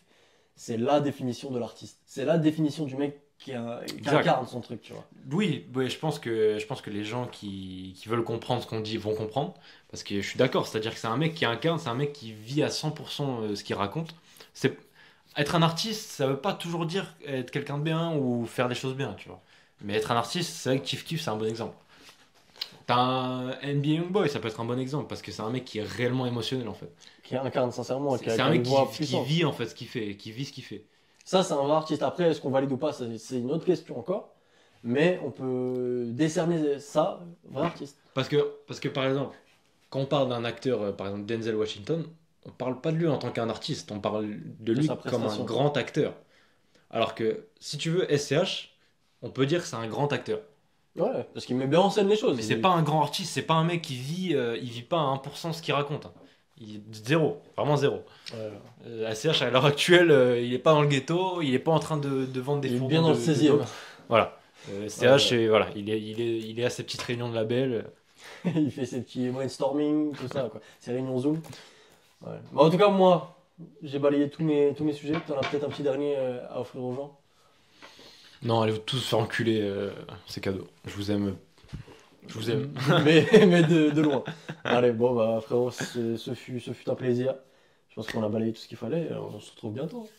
c'est la définition de l'artiste. C'est la définition du mec qui incarne son truc, tu vois. Oui, je pense que les gens qui veulent comprendre ce qu'on dit vont comprendre. Parce que je suis d'accord, c'est-à-dire que c'est un mec qui incarne, c'est un mec qui vit à 100% ce qu'il raconte. Être un artiste, ça veut pas toujours dire être quelqu'un de bien ou faire des choses bien, tu vois. Mais être un artiste, c'est vrai que Chief Keef, c'est un bon exemple. T'as un NBA Youngboy, ça peut être un bon exemple, parce que c'est un mec qui est réellement émotionnel, en fait. Qui incarne sincèrement. C'est un mec qui vit, en fait, ce qu'il fait, qui vit ce qu'il fait. Ça, c'est un vrai artiste. Après, est-ce qu'on valide ou pas, c'est une autre question encore. Mais on peut décerner ça, vrai artiste. Parce que par exemple, quand on parle d'un acteur, par exemple Denzel Washington, on parle pas de lui en tant qu'un artiste, on parle de lui comme un grand acteur. Alors que, si tu veux, SCH, on peut dire que c'est un grand acteur. Ouais, parce qu'il met bien en scène les choses. Mais c'est pas un grand artiste, c'est pas un mec qui vit, il vit pas à 1% ce qu'il raconte. Hein. Zéro, vraiment zéro. Ouais. SCH à l'heure actuelle, il est pas dans le ghetto, il est pas en train de vendre des fourgons. Il est bien dans le 16e. Voilà. SCH, voilà, il est à ses petites réunions de label. Il fait ses petits brainstorming, tout ça, quoi. Ses réunions Zoom. Ouais. Bon, en tout cas, moi, j'ai balayé tous mes sujets. T'en as peut-être un petit dernier à offrir aux gens? Non, allez vous tous faire enculer, c'est cadeau. Je vous aime. Je vous aime. mais de loin. Allez, bon, bah frérot, ce fut un plaisir. Je pense qu'on a balayé tout ce qu'il fallait. On se retrouve bientôt.